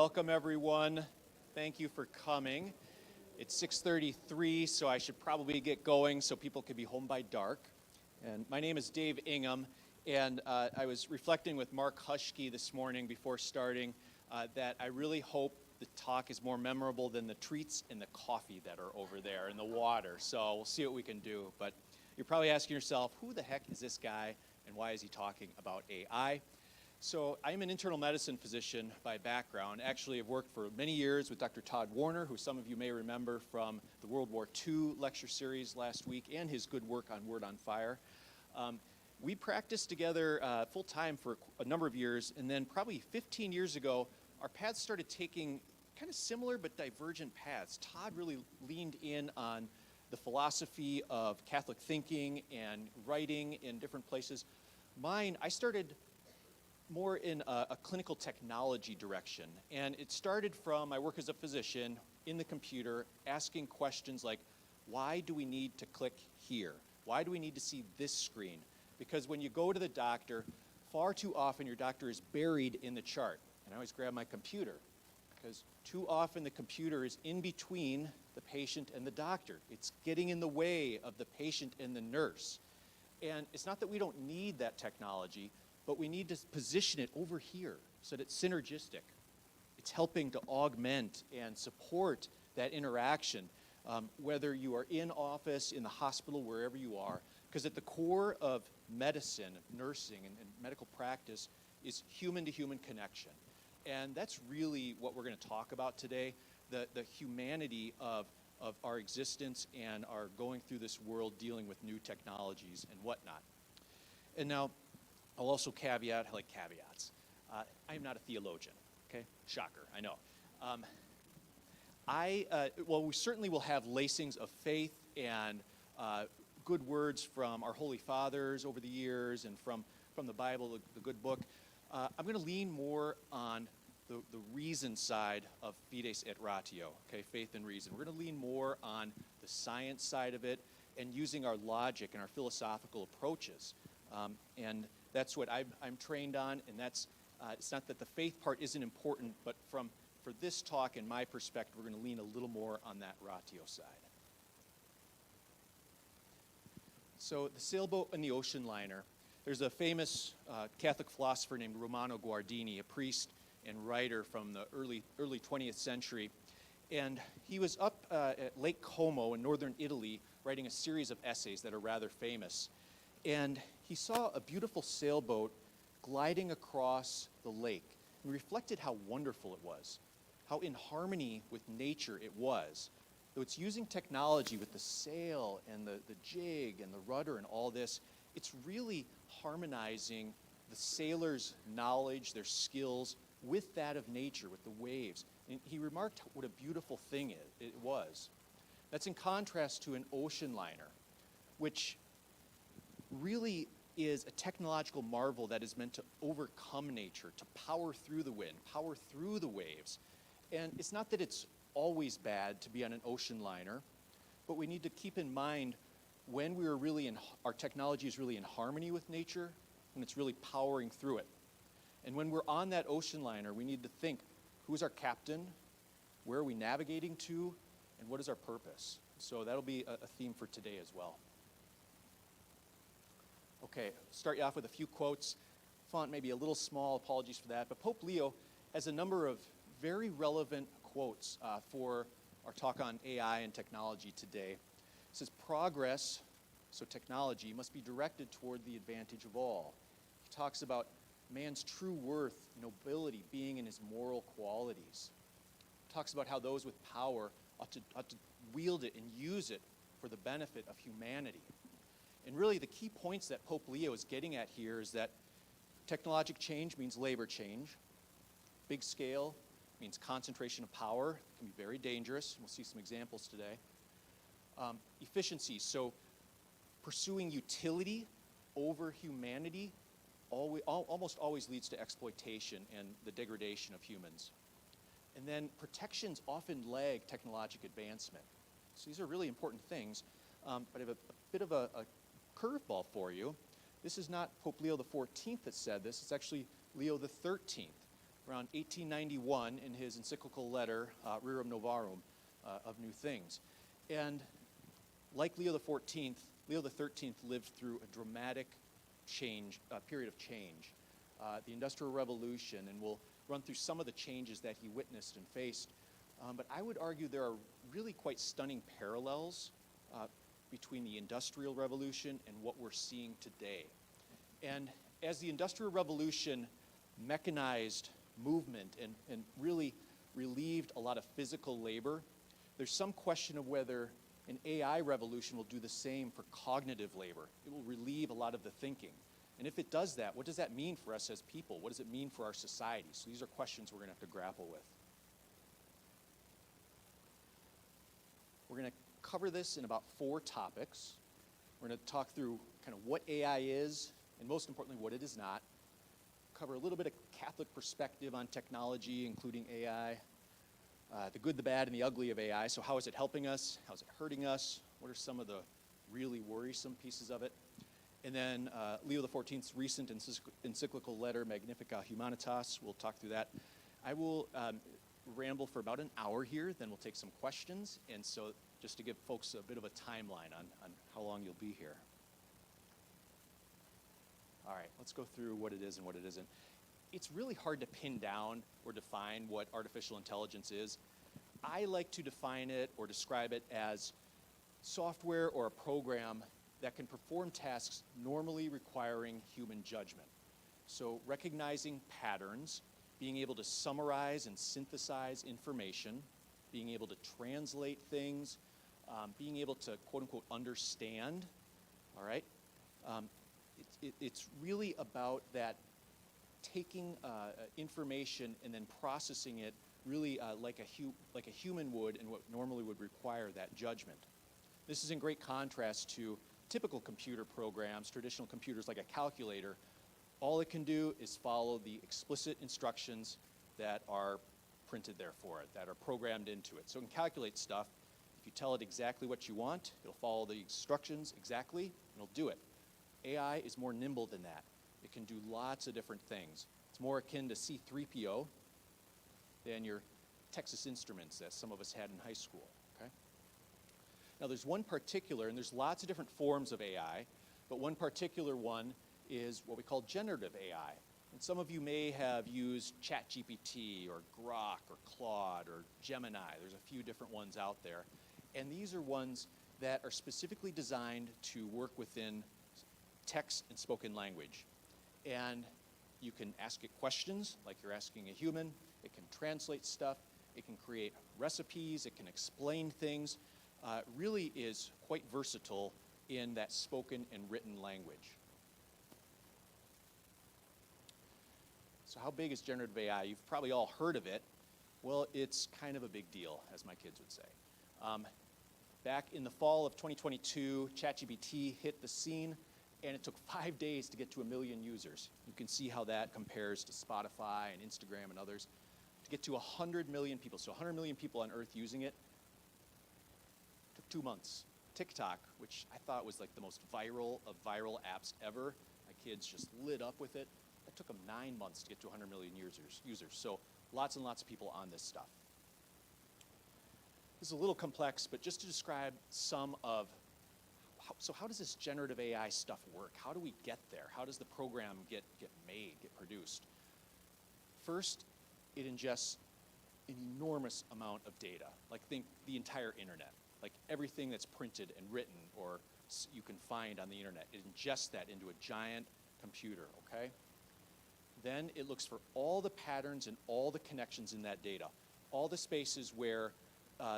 welcome everyone. Thank you for coming. It's 6:33, so I should probably get going so people can be home by dark. And my name is Dave Ingham, and I was reflecting with Mark Hushke this morning before starting that I really hope the talk is more memorable than the treats and the coffee that are over there and the water. So we'll see what we can do. But you're probably asking yourself, who the heck is this guy and why is he talking about AI? So I'm an internal medicine physician by background. Actually, I've worked for many years with Dr. Todd Warner, who some of you may remember from the World War II lecture series last week and his good work on Word on Fire. We practiced together full-time for a number of years, and then probably 15 years ago, our paths started taking kind of similar but divergent paths. Todd really leaned in on the philosophy of Catholic thinking and writing in different places. Mine, I started more in a clinical technology direction. And it started from my work as a physician in the computer, asking questions like, why do we need to click here? Why do we need to see this screen? Because when you go to the doctor, far too often your doctor is buried in the chart. And I always grab my computer, because too often the computer is in between the patient and the doctor. It's getting in the way of the patient and the nurse. And it's not that we don't need that technology, but we need to position it over here so that it's synergistic. It's helping to augment and support that interaction, whether you are in office, in the hospital, wherever you are. Because at the core of medicine, nursing, and medical practice is human-to-human connection. And that's really what we're going to talk about today, the humanity of our existence and our going through this world dealing with new technologies and whatnot. And now, I'll also caveat, I like caveats. I am not a theologian, okay? Shocker, I know. Well, we certainly will have lacings of faith and good words from our Holy Fathers over the years and from the Bible, the good book. I'm going to lean more on the reason side of fides et ratio, okay, faith and reason. We're going to lean more on the science side of it and using our logic and our philosophical approaches. And that's what I'm trained on, and that's it's not that the faith part isn't important, but for this talk and my perspective, we're going to lean a little more on that ratio side. So the sailboat and the ocean liner. There's a famous Catholic philosopher named Romano Guardini, a priest and writer from the early 20th century, and he was up at Lake Como in northern Italy writing a series of essays that are rather famous. And he saw a beautiful sailboat gliding across the lake and reflected how wonderful it was, how in harmony with nature it was. Though it's using technology with the sail and the jig and the rudder and all this, it's really harmonizing the sailor's knowledge, their skills, with that of nature, with the waves. And he remarked what a beautiful thing it was. That's in contrast to an ocean liner, which really is a technological marvel that is meant to overcome nature, to power through the wind, power through the waves. And it's not that it's always bad to be on an ocean liner, but we need to keep in mind when we are really our technology is really in harmony with nature, when it's really powering through it. And when we're on that ocean liner, we need to think, who's our captain? Where are we navigating to? And what is our purpose? So that'll be a theme for today as well. Okay, start you off with a few quotes. Font may be a little small, apologies for that, but Pope Leo has a number of very relevant quotes for our talk on AI and technology today. It says, progress, so technology, must be directed toward the advantage of all. He talks about man's true worth, nobility, being in his moral qualities. He talks about how those with power ought to wield it and use it for the benefit of humanity. And really the key points that Pope Leo is getting at here is that technological change means labor change. Big scale means concentration of power. It can be very dangerous. We'll see some examples today. Efficiency, so pursuing utility over humanity almost always leads to exploitation and the degradation of humans. And then protections often lag technological advancement. So these are really important things, but I have a bit of a curveball for you. This is not Pope Leo XIV that said this, it's actually Leo XIII. around 1891 in his encyclical letter, Rerum Novarum, of New Things. And like Leo the 13th lived through a dramatic period of change, the Industrial Revolution, and we'll run through some of the changes that he witnessed and faced. But I would argue there are really quite stunning parallels between the Industrial Revolution and what we're seeing today. And as the Industrial Revolution mechanized movement and really relieved a lot of physical labor, there's some question of whether an AI revolution will do the same for cognitive labor. It will relieve a lot of the thinking. And if it does that, what does that mean for us as people? What does it mean for our society? So these are questions we're going to have to grapple with. We're going to cover this in about 4 topics. We're going to talk through kind of what AI is, and most importantly, what it is not. Cover a little bit of Catholic perspective on technology, including AI, the good, the bad, and the ugly of AI. So how is it helping us? How is it hurting us? What are some of the really worrisome pieces of it? And then Leo XIV's recent encyclical letter, Magnificat Humanitas, we'll talk through that. I will ramble for about an hour here, then we'll take some questions. And so just to give folks a bit of a timeline on how long you'll be here. All right, let's go through what it is and what it isn't. It's really hard to pin down or define what artificial intelligence is. I like to define it or describe it as software or a program that can perform tasks normally requiring human judgment. So recognizing patterns, being able to summarize and synthesize information, being able to translate things, being able to quote-unquote understand, all right? It's really about that taking information and then processing it really like a human would and what normally would require that judgment. This is in great contrast to typical computer programs, traditional computers like a calculator. All it can do is follow the explicit instructions that are printed there for it, that are programmed into it. So it can calculate stuff. If you tell it exactly what you want, it'll follow the instructions exactly, and it'll do it. AI is more nimble than that. It can do lots of different things. It's more akin to C3PO than your Texas Instruments that some of us had in high school, okay? Now there's one particular, and there's lots of different forms of AI, but one particular one is what we call generative AI. And some of you may have used ChatGPT or Grok or Claude or Gemini. There's a few different ones out there. And these are ones that are specifically designed to work within text and spoken language. And you can ask it questions like you're asking a human. It can translate stuff. It can create recipes. It can explain things. Really is quite versatile in that spoken and written language. So how big is generative AI? You've probably all heard of it. Well, it's kind of a big deal, as my kids would say. Back in the fall of 2022, ChatGPT hit the scene, and it took 5 days to get to 1 million users. You can see how that compares to Spotify and Instagram and others. To get to 100 million people, so 100 million people on Earth using it, took 2 months. TikTok, which I thought was like the most viral of viral apps ever, my kids just lit up with it. It took them 9 months to get to 100 million users. So lots and lots of people on this stuff. This is a little complex, but just to describe some of, how does this generative AI stuff work? How do we get there? How does the program get made, get produced? First, it ingests an enormous amount of data, like think the entire internet, like everything that's printed and written or you can find on the internet. It ingests that into a giant computer, okay? Then it looks for all the patterns and all the connections in that data, all the spaces where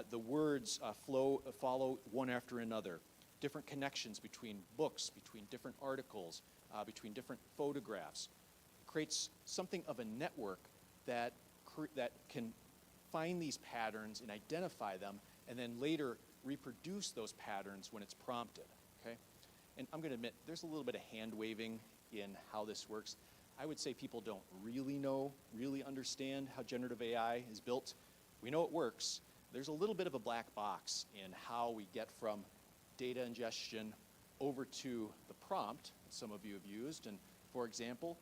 the words follow one after another, different connections between books, between different articles, between different photographs. It creates something of a network that can find these patterns and identify them, and then later reproduce those patterns when it's prompted, okay? And I'm going to admit, there's a little bit of hand-waving in how this works. I would say people don't really understand how generative AI is built. We know it works. There's a little bit of a black box in how we get from data ingestion over to the prompt that some of you have used. And for example,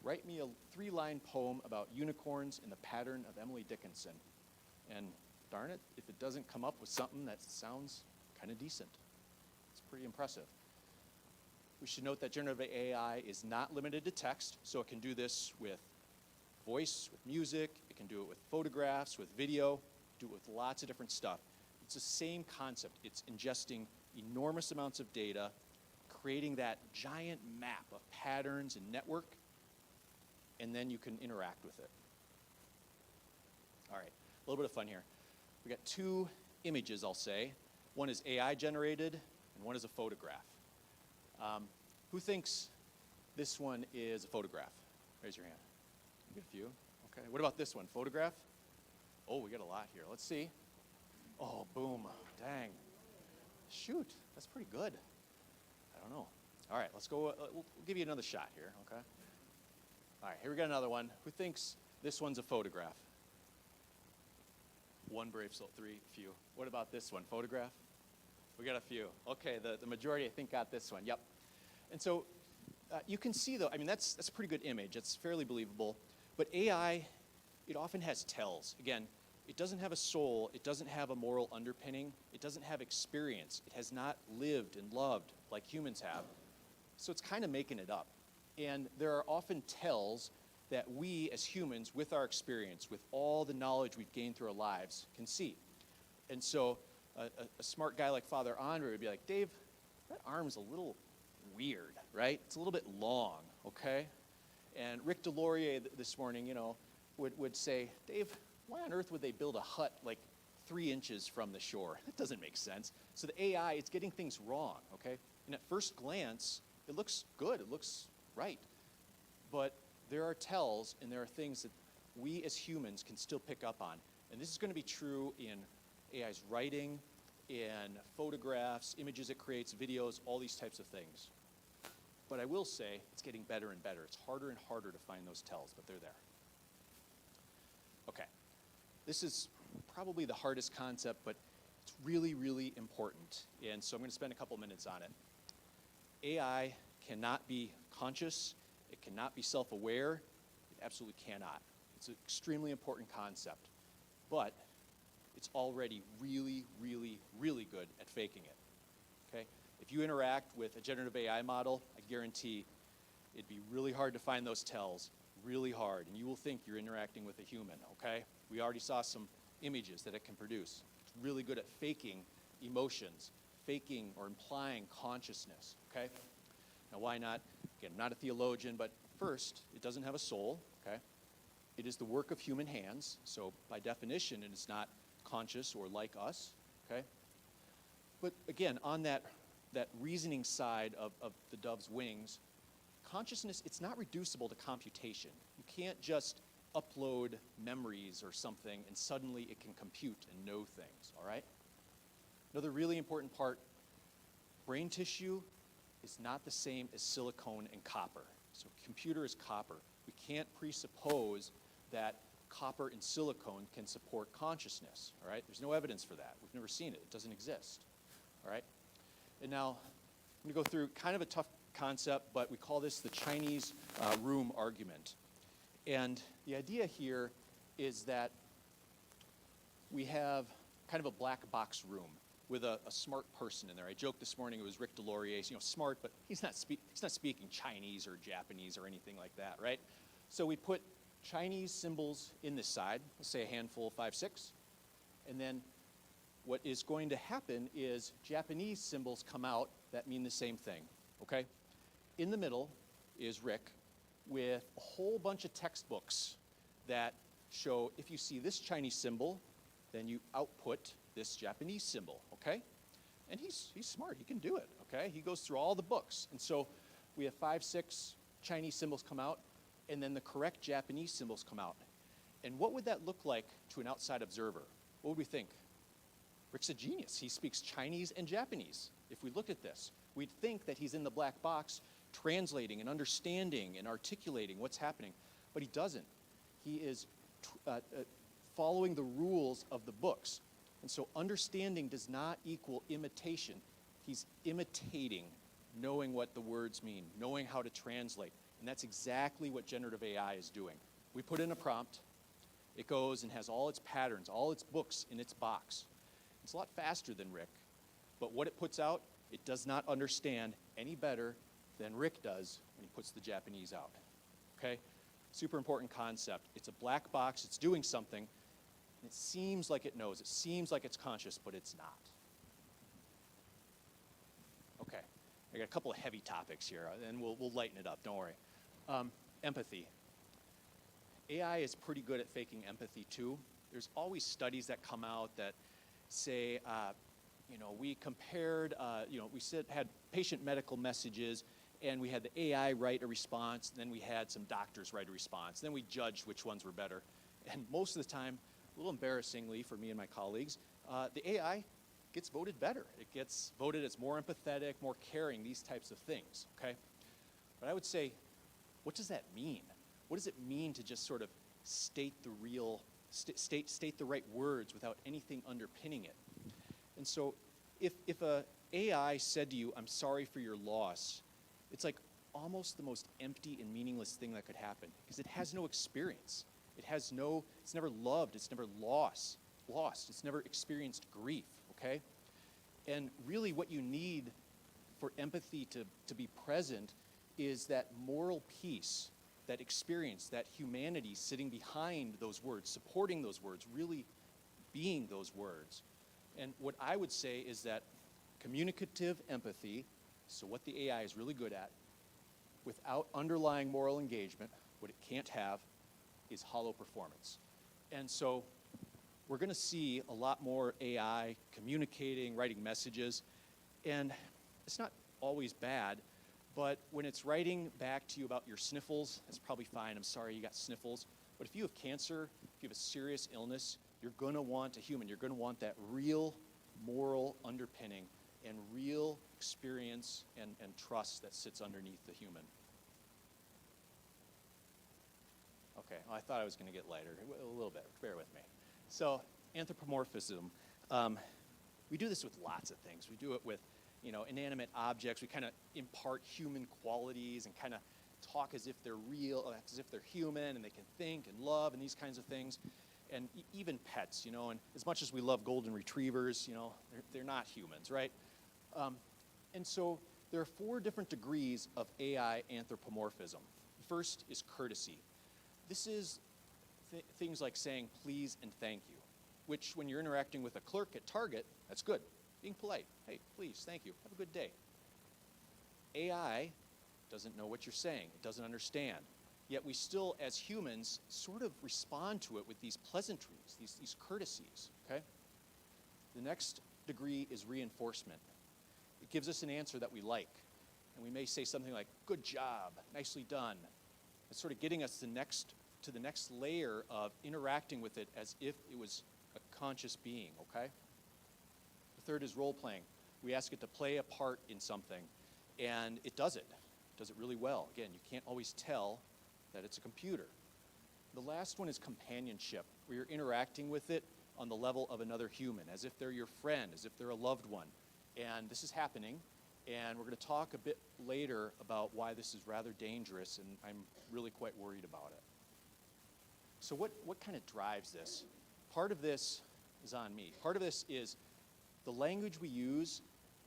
write me a 3-line poem about unicorns in the pattern of Emily Dickinson. And darn it, if it doesn't come up with something that sounds kind of decent. It's pretty impressive. We should note that generative AI is not limited to text, so it can do this with voice, with music, it can do it with photographs, with video, do it with lots of different stuff. It's the same concept. It's ingesting enormous amounts of data, creating that giant map of patterns and network, and then you can interact with it. All right, a little bit of fun here. We got 2 images, I'll say. One is AI generated, and one is a photograph. Who thinks this one is a photograph? Raise your hand. We get a few. Okay. What about this one? Photograph? Oh, we got a lot here. Let's see. Oh, boom. Dang. Shoot. That's pretty good. I don't know. All right. Let's go. We'll give you another shot here. Okay. All right. Here we got another one. Who thinks this one's a photograph? One brave soul. 3. Few. What about this one? Photograph? We got a few. Okay. The majority, I think, got this one. Yep. And so you can see, though, I mean, that's a pretty good image. It's fairly believable. But AI, it often has tells. Again, it doesn't have a soul. It doesn't have a moral underpinning. It doesn't have experience. It has not lived and loved like humans have. So it's kind of making it up. And there are often tells that we as humans, with our experience, with all the knowledge we've gained through our lives, can see. And so a smart guy like Father Andre would be like, Dave, that arm's a little weird, right? It's a little bit long, okay? And Rick Delorier this morning, would say, Dave, why on earth would they build a hut like 3 inches from the shore? That doesn't make sense. So the AI, it's getting things wrong, okay? And at first glance, it looks good, it looks right. But there are tells and there are things that we as humans can still pick up on. And this is going to be true in AI's writing, in photographs, images it creates, videos, all these types of things. But I will say it's getting better and better. It's harder and harder to find those tells, but they're there. Okay. This is probably the hardest concept, but it's really, really important. And so I'm going to spend a couple minutes on it. AI cannot be conscious. It cannot be self-aware. It absolutely cannot. It's an extremely important concept. But it's already really, really, really good at faking it. Okay? If you interact with a generative AI model, I guarantee it'd be really hard to find those tells, really hard, and you will think you're interacting with a human, okay? We already saw some images that it can produce. It's really good at faking emotions, faking or implying consciousness, okay? Now, why not? Again, I'm not a theologian, but first, it doesn't have a soul, okay? It is the work of human hands, so by definition, it is not conscious or like us, okay? But again, on that reasoning side of the dove's wings, consciousness, it's not reducible to computation. You can't just upload memories or something and suddenly it can compute and know things, all right? Another really important part, brain tissue is not the same as silicone and copper. So computer is copper. We can't presuppose that copper and silicone can support consciousness, all right? There's no evidence for that. We've never seen it. It doesn't exist, all right? And now I'm going to go through kind of a tough concept, but we call this the Chinese room argument. And the idea here is that we have kind of a black box room with a smart person in there. I joked this morning it was Rick Delorier, smart, but he's not speaking Chinese or Japanese or anything like that, right? So we put Chinese symbols in this side, let's say a handful, 5, 6, and then what is going to happen is Japanese symbols come out that mean the same thing, okay? In the middle is Rick with a whole bunch of textbooks that show if you see this Chinese symbol, then you output this Japanese symbol, okay? And he's smart, he can do it, okay? He goes through all the books. And so we have 5, 6 Chinese symbols come out, and then the correct Japanese symbols come out. And what would that look like to an outside observer? What would we think? Rick's a genius. He speaks Chinese and Japanese. If we looked at this, we'd think that he's in the black box translating and understanding and articulating what's happening, but he doesn't. He is following the rules of the books. And so understanding does not equal imitation. He's imitating, knowing what the words mean, knowing how to translate. And that's exactly what generative AI is doing. We put in a prompt, it goes and has all its patterns, all its books in its box. It's a lot faster than Rick, but what it puts out, it does not understand any better than Rick does when he puts the Japanese out, okay? Super important concept. It's a black box, it's doing something, and it seems like it knows, it seems like it's conscious, but it's not. Okay, I got a couple of heavy topics here, and we'll lighten it up, don't worry. Empathy. AI is pretty good at faking empathy too. There's always studies that come out that say, we compared, had patient medical messages, and we had the AI write a response, then we had some doctors write a response, then we judged which ones were better. And most of the time, a little embarrassingly for me and my colleagues, the AI gets voted better. It gets voted as more empathetic, more caring, these types of things, okay? But I would say, what does that mean? What does it mean to just sort of state the right words without anything underpinning it? And so if a AI said to you, I'm sorry for your loss, it's like almost the most empty and meaningless thing that could happen because it has no experience. It's never loved, it's never lost, it's never experienced grief, okay? And really what you need for empathy to be present is that moral peace, that experience, that humanity sitting behind those words, supporting those words, really being those words. And what I would say is that communicative empathy, so what the AI is really good at, without underlying moral engagement, what it can't have is hollow performance. And so we're going to see a lot more AI communicating, writing messages, and it's not always bad, but when it's writing back to you about your sniffles, that's probably fine. I'm sorry you got sniffles. But if you have cancer, if you have a serious illness, you're going to want a human. You're going to want that real moral underpinning and real experience and trust that sits underneath the human. Okay, well, I thought I was going to get lighter. A little bit. Bear with me. So, anthropomorphism. We do this with lots of things. We do it with inanimate objects. We kind of impart human qualities and kind of talk as if they're real, as if they're human and they can think and love and these kinds of things. And even pets, and as much as we love golden retrievers, they're not humans, right? And so there are 4 different degrees of AI anthropomorphism. First is courtesy. This is things like saying please and thank you, which when you're interacting with a clerk at Target, that's good. Being polite. Hey, please, thank you. Have a good day. AI doesn't know what you're saying. It doesn't understand. Yet we still, as humans, sort of respond to it with these pleasantries, these courtesies, okay? The next degree is reinforcement. It gives us an answer that we like. And we may say something like, good job, nicely done. It's sort of getting us to the next layer of interacting with it as if it was a conscious being, okay? The third is role-playing. We ask it to play a part in something, and it does it. It does it really well. Again, you can't always tell that it's a computer. The last one is companionship, where you're interacting with it on the level of another human, as if they're your friend, as if they're a loved one. And this is happening, and we're going to talk a bit later about why this is rather dangerous, and I'm really quite worried about it. So what kind of drives this? Part of this is on me. Part of this is the language we use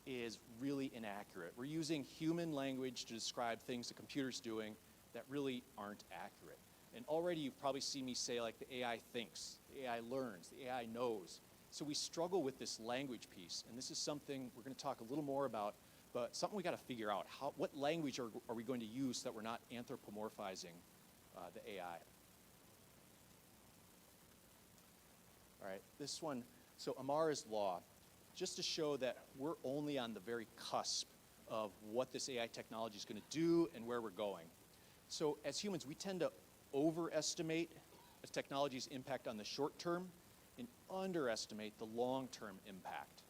is really inaccurate. We're using human language to describe things the computer's doing that really aren't accurate. And already you've probably seen me say, like, the AI thinks, the AI learns, the AI knows. So we struggle with this language piece, and this is something we're going to talk a little more about, but something we got to figure out. What language are we going to use so that we're not anthropomorphizing the AI? All right, this one, so Amara's law, just to show that we're only on the very cusp of what this AI technology is going to do and where we're going. So as humans, we tend to overestimate a technology's impact on the short term and underestimate the long-term impact.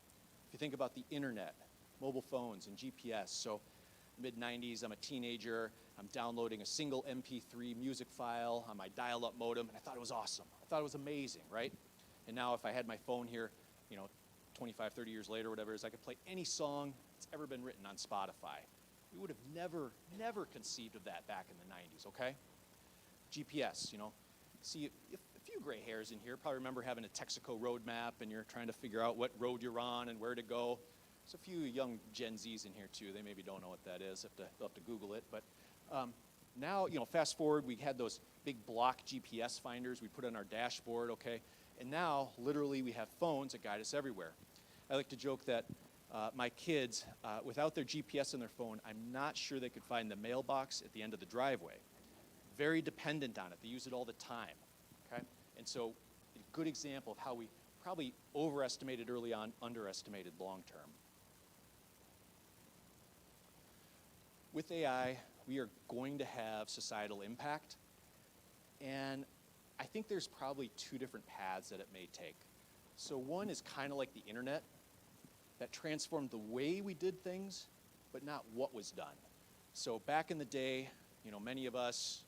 If you think about the internet, mobile phones, and GPS, so mid-90s, I'm a teenager, I'm downloading a single MP3 music file on my dial-up modem, and I thought it was awesome. I thought it was amazing, right? And now if I had my phone here, 25, 30 years later, whatever it is, I could play any song that's ever been written on Spotify. We would have never conceived of that back in the 90s, okay? GPS, see a few gray hairs in here probably remember having a Texaco road map and you're trying to figure out what road you're on and where to go. There's a few young Gen Zs in here too. They maybe don't know what that is. They'll have to Google it. But now, fast forward, we had those big block GPS finders we put on our dashboard, okay? And now, literally, we have phones that guide us everywhere. I like to joke that my kids, without their GPS on their phone, I'm not sure they could find the mailbox at the end of the driveway. Very dependent on it. They use it all the time, okay? And so, a good example of how we probably overestimated early on, underestimated long term. With AI, we are going to have societal impact, and I think there's probably two different paths that it may take. So one is kind of like the internet, that transformed the way we did things, but not what was done. So back in the day, many of us,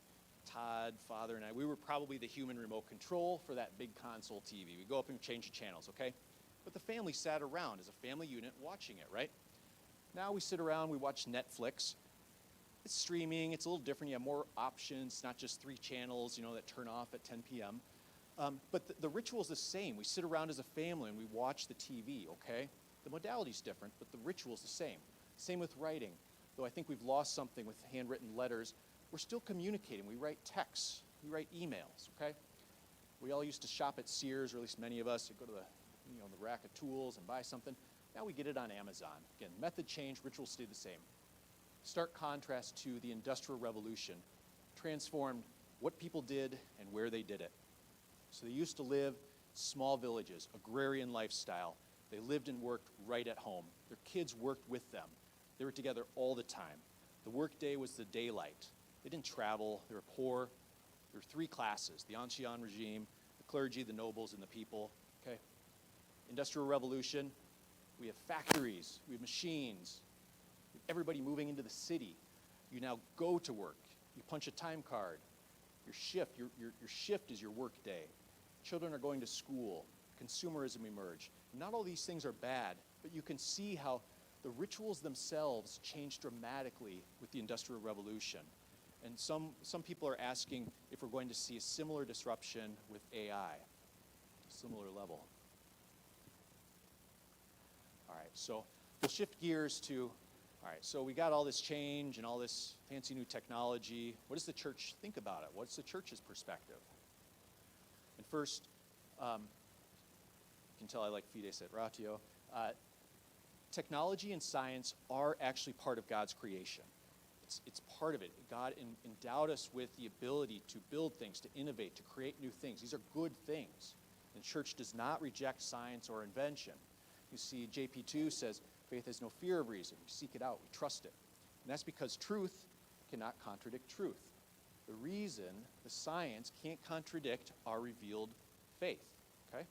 Todd, Father, and I, we were probably the human remote control for that big console TV. We go up and change the channels, okay? But the family sat around as a family unit watching it, right? Now we sit around, we watch Netflix. It's streaming, it's a little different, you have more options, not just 3 channels, that turn off at 10 p.m. But the ritual's the same. We sit around as a family and we watch the TV, okay? The modality's different, but the ritual's the same. Same with writing. Though I think we've lost something with handwritten letters, we're still communicating. We write texts, we write emails, okay? We all used to shop at Sears, or at least many of us, would go to the rack of tools and buy something. Now we get it on Amazon. Again, method change, ritual stayed the same. Stark contrast to the Industrial Revolution, transformed what people did and where they did it. So they used to live small villages, agrarian lifestyle. They lived and worked right at home. Their kids worked with them. They were together all the time. The workday was the daylight. They didn't travel. They were poor. There were 3 classes, the ancien regime, the clergy, the nobles, and the people. Okay? Industrial Revolution, we have factories, we have machines, everybody moving into the city. You now go to work. You punch a time card. Your shift is your work day. Children are going to school. Consumerism emerged. Not all these things are bad, but you can see how the rituals themselves changed dramatically with the Industrial Revolution. And some people are asking if we're going to see a similar disruption with AI, similar level. All right, so we'll shift gears to all right, so we got all this change and all this fancy new technology. What does the church think about it? What's the church's perspective? And first, you can tell I like fides et ratio. Technology and science are actually part of God's creation. It's part of it. God endowed us with the ability to build things, to innovate, to create new things. These are good things. And the church does not reject science or invention. You see, JP2 says, faith has no fear of reason. We seek it out. We trust it. And that's because truth cannot contradict truth. The reason, the science, can't contradict our revealed faith. Okay?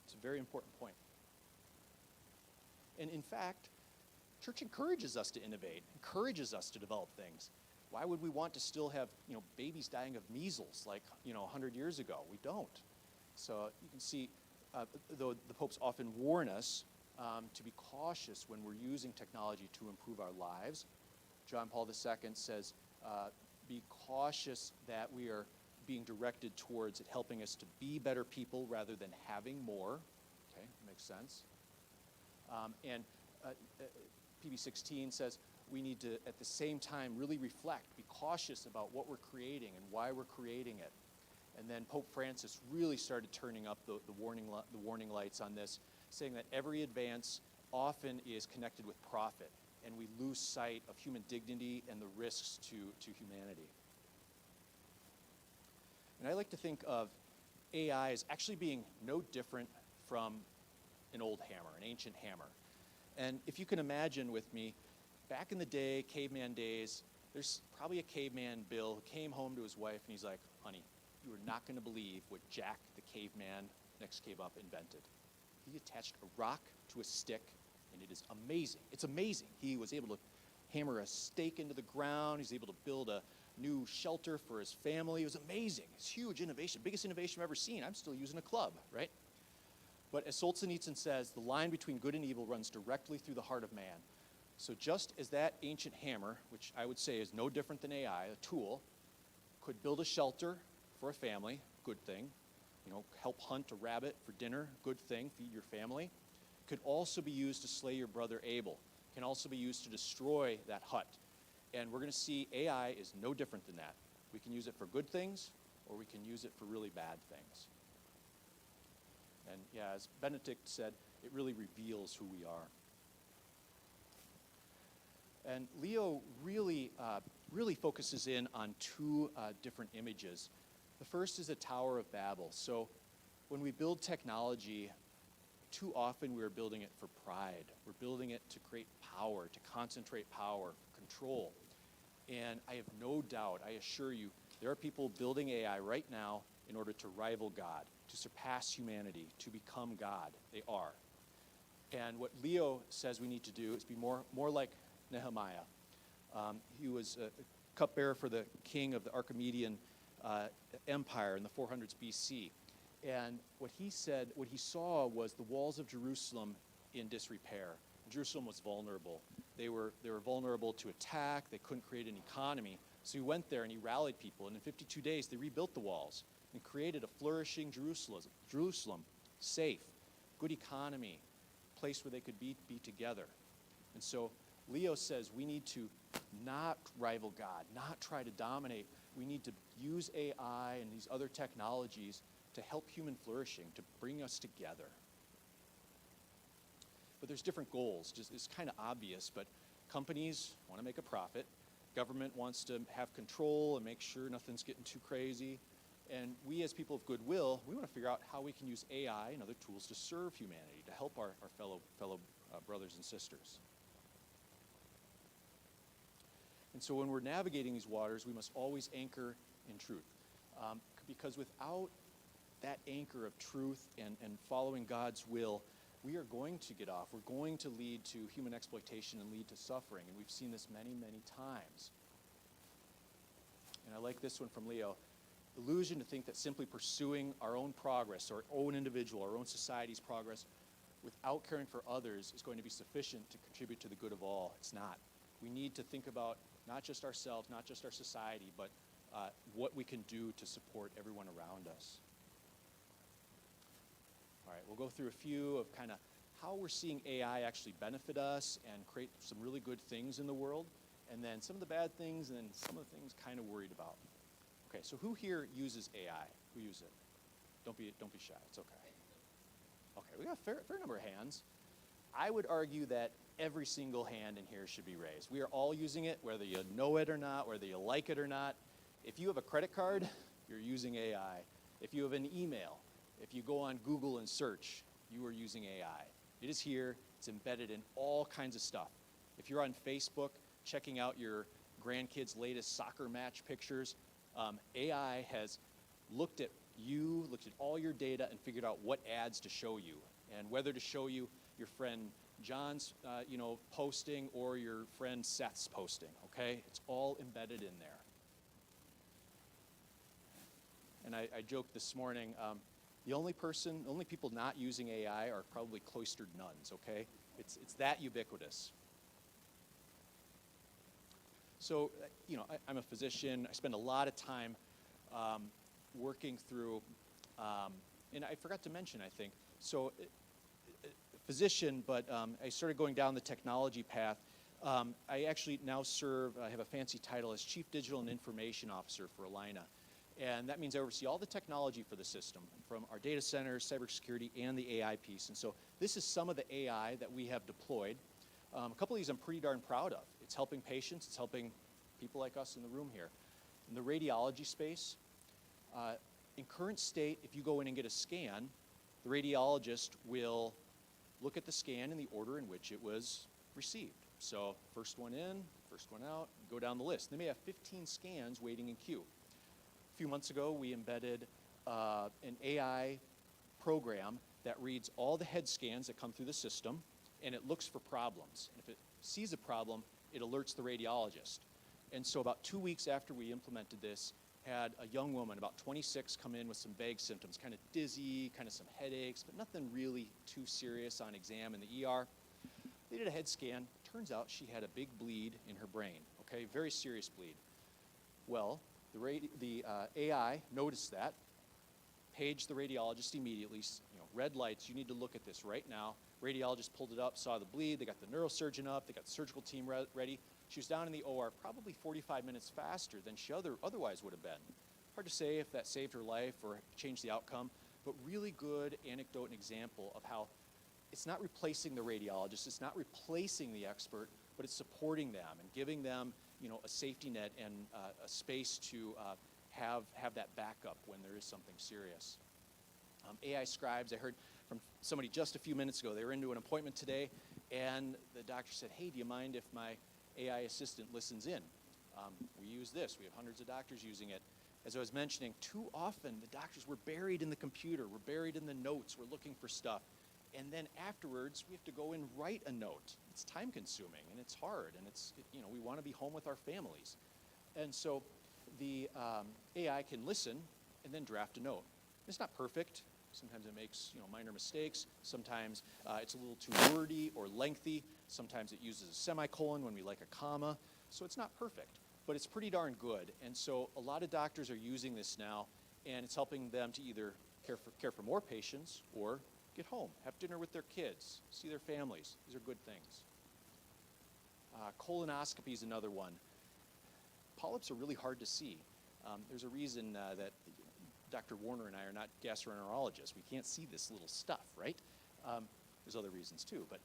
It's a very important point. And in fact, church encourages us to innovate, encourages us to develop things. Why would we want to still have, babies dying of measles like, 100 years ago? We don't. So you can see, though the popes often warn us to be cautious when we're using technology to improve our lives. John Paul II says, be cautious that we are being directed towards it helping us to be better people rather than having more. Okay, makes sense. And PB16 says we need to, at the same time, really reflect, be cautious about what we're creating and why we're creating it. And then Pope Francis really started turning up the warning lights on this, saying that every advance often is connected with profit, and we lose sight of human dignity and the risks to humanity. And I like to think of AI as actually being no different from an old hammer, an ancient hammer. And if you can imagine with me, back in the day, caveman days, there's probably a caveman, Bill, who came home to his wife and he's like, honey, you are not going to believe what Jack the caveman next cave up invented. He attached a rock to a stick, and it is amazing. It's amazing. He was able to hammer a stake into the ground. He was able to build a new shelter for his family. It was amazing. It's huge innovation. Biggest innovation I've ever seen. I'm still using a club, right? But as Solzhenitsyn says, the line between good and evil runs directly through the heart of man. So just as that ancient hammer, which I would say is no different than AI, a tool, could build a shelter for a family, good thing. Help hunt a rabbit for dinner, good thing, feed your family. Could also be used to slay your brother Abel. Can also be used to destroy that hut. And we're going to see AI is no different than that. We can use it for good things, or we can use it for really bad things. And yeah, as Benedict said, it really reveals who we are. And Leo really focuses in on two different images. The first is the Tower of Babel. So when we build technology, too often we're building it for pride. We're building it to create power, to concentrate power, control. And I have no doubt, I assure you, there are people building AI right now in order to rival God, to surpass humanity, to become God. They are. And what Leo says we need to do is be more like Nehemiah. He was a cupbearer for the king of the Archimedean Empire in the 400s BC. And what he saw was the walls of Jerusalem in disrepair. Jerusalem was vulnerable. They were vulnerable to attack. They couldn't create an economy. So he went there and he rallied people. And in 52 days, they rebuilt the walls and created a flourishing Jerusalem, safe, good economy, place where they could be together. And so Leo says we need to not rival God, not try to dominate. We need to use AI and these other technologies to help human flourishing, to bring us together. But there's different goals. It's kind of obvious, but companies want to make a profit. Government wants to have control and make sure nothing's getting too crazy. And we as people of goodwill, we want to figure out how we can use AI and other tools to serve humanity, to help our fellow brothers and sisters. And so when we're navigating these waters, we must always anchor in truth. Because without that anchor of truth and following God's will, we are going to get off. We're going to lead to human exploitation and lead to suffering. And we've seen this many, many times. And I like this one from Leo. Illusion to think that simply pursuing our own progress, our own individual, our own society's progress, without caring for others is going to be sufficient to contribute to the good of all. It's not. We need to think about not just ourselves, not just our society, but what we can do to support everyone around us. All right, we'll go through a few of kind of how we're seeing AI actually benefit us and create some really good things in the world, and then some of the bad things, and then some of the things kind of worried about. Okay, so who here uses AI? Who uses it? Don't be shy. It's okay. Okay, we got a fair number of hands. I would argue that every single hand in here should be raised. We are all using it, whether you know it or not, whether you like it or not. If you have a credit card, you're using AI. If you have an email, if you go on Google and search, you are using AI. It is here. It's embedded in all kinds of stuff. If you're on Facebook checking out your grandkids' latest soccer match pictures, AI has looked at you, looked at all your data, and figured out what ads to show you, and whether to show you your friend John's, posting or your friend Seth's posting. Okay, it's all embedded in there. And I joked this morning. The only people not using AI are probably cloistered nuns. Okay, it's that ubiquitous. So, I'm a physician. I spend a lot of time working through, and I forgot to mention, I think, so physician, but I started going down the technology path. I actually now I have a fancy title as Chief Digital and Information Officer for Alina. And that means I oversee all the technology for the system, from our data centers, cybersecurity, and the AI piece. And so this is some of the AI that we have deployed. A couple of these I'm pretty darn proud of. It's helping patients. It's helping people like us in the room here. In the radiology space, in current state, if you go in and get a scan, the radiologist will look at the scan in the order in which it was received. So first one in, first one out, go down the list. They may have 15 scans waiting in queue. A few months ago, we embedded an AI program that reads all the head scans that come through the system, and it looks for problems. And if it sees a problem, it alerts the radiologist. And so about 2 weeks after we implemented this, had a young woman, about 26, come in with some vague symptoms, kind of dizzy, kind of some headaches, but nothing really too serious on exam in the ER. They did a head scan, turns out she had a big bleed in her brain, okay, very serious bleed. Well, the AI noticed that, paged the radiologist immediately, red lights, you need to look at this right now. Radiologist pulled it up, saw the bleed, they got the neurosurgeon up, they got the surgical team ready. She was down in the OR probably 45 minutes faster than she otherwise would have been. Hard to say if that saved her life or changed the outcome, but really good anecdote and example of how it's not replacing the radiologist, it's not replacing the expert, but it's supporting them and giving them a safety net and a space to have that backup when there is something serious. AI scribes, I heard from somebody just a few minutes ago, they were into an appointment today, and the doctor said, hey, do you mind if my AI assistant listens in? We use this, we have hundreds of doctors using it. As I was mentioning, too often the doctors were buried in the computer, we're buried in the notes, we're looking for stuff. And then afterwards, we have to go and write a note. It's time consuming and it's hard, and we want to be home with our families. And so the AI can listen and then draft a note. It's not perfect. Sometimes it makes minor mistakes. Sometimes it's a little too wordy or lengthy. Sometimes it uses a semicolon when we like a comma. So it's not perfect, but it's pretty darn good. And so a lot of doctors are using this now, and it's helping them to either care for more patients or get home, have dinner with their kids, see their families. These are good things. Colonoscopy is another one. Polyps are really hard to see. There's a reason that Dr. Warner and I are not gastroenterologists. We can't see this little stuff, right? There's other reasons too, but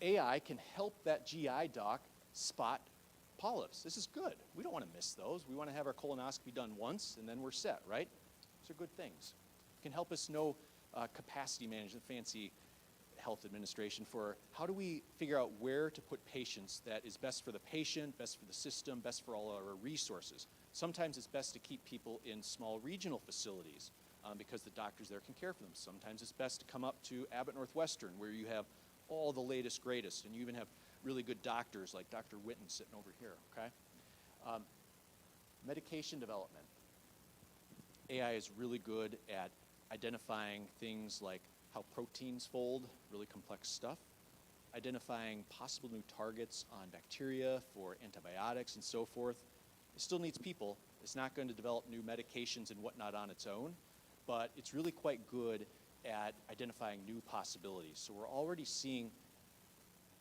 AI can help that GI doc spot polyps. This is good. We don't want to miss those. We want to have our colonoscopy done once and then we're set, right? These are good things. It can help us know capacity management, fancy health administration, for how do we figure out where to put patients that is best for the patient, best for the system, best for all our resources. Sometimes it's best to keep people in small regional facilities because the doctors there can care for them. Sometimes it's best to come up to Abbott Northwestern where you have all the latest, greatest, and you even have really good doctors like Dr. Witten sitting over here, okay? Medication development. AI is really good at identifying things like how proteins fold, really complex stuff, identifying possible new targets on bacteria for antibiotics and so forth. It still needs people. It's not going to develop new medications and whatnot on its own, but it's really quite good at identifying new possibilities. So we're already seeing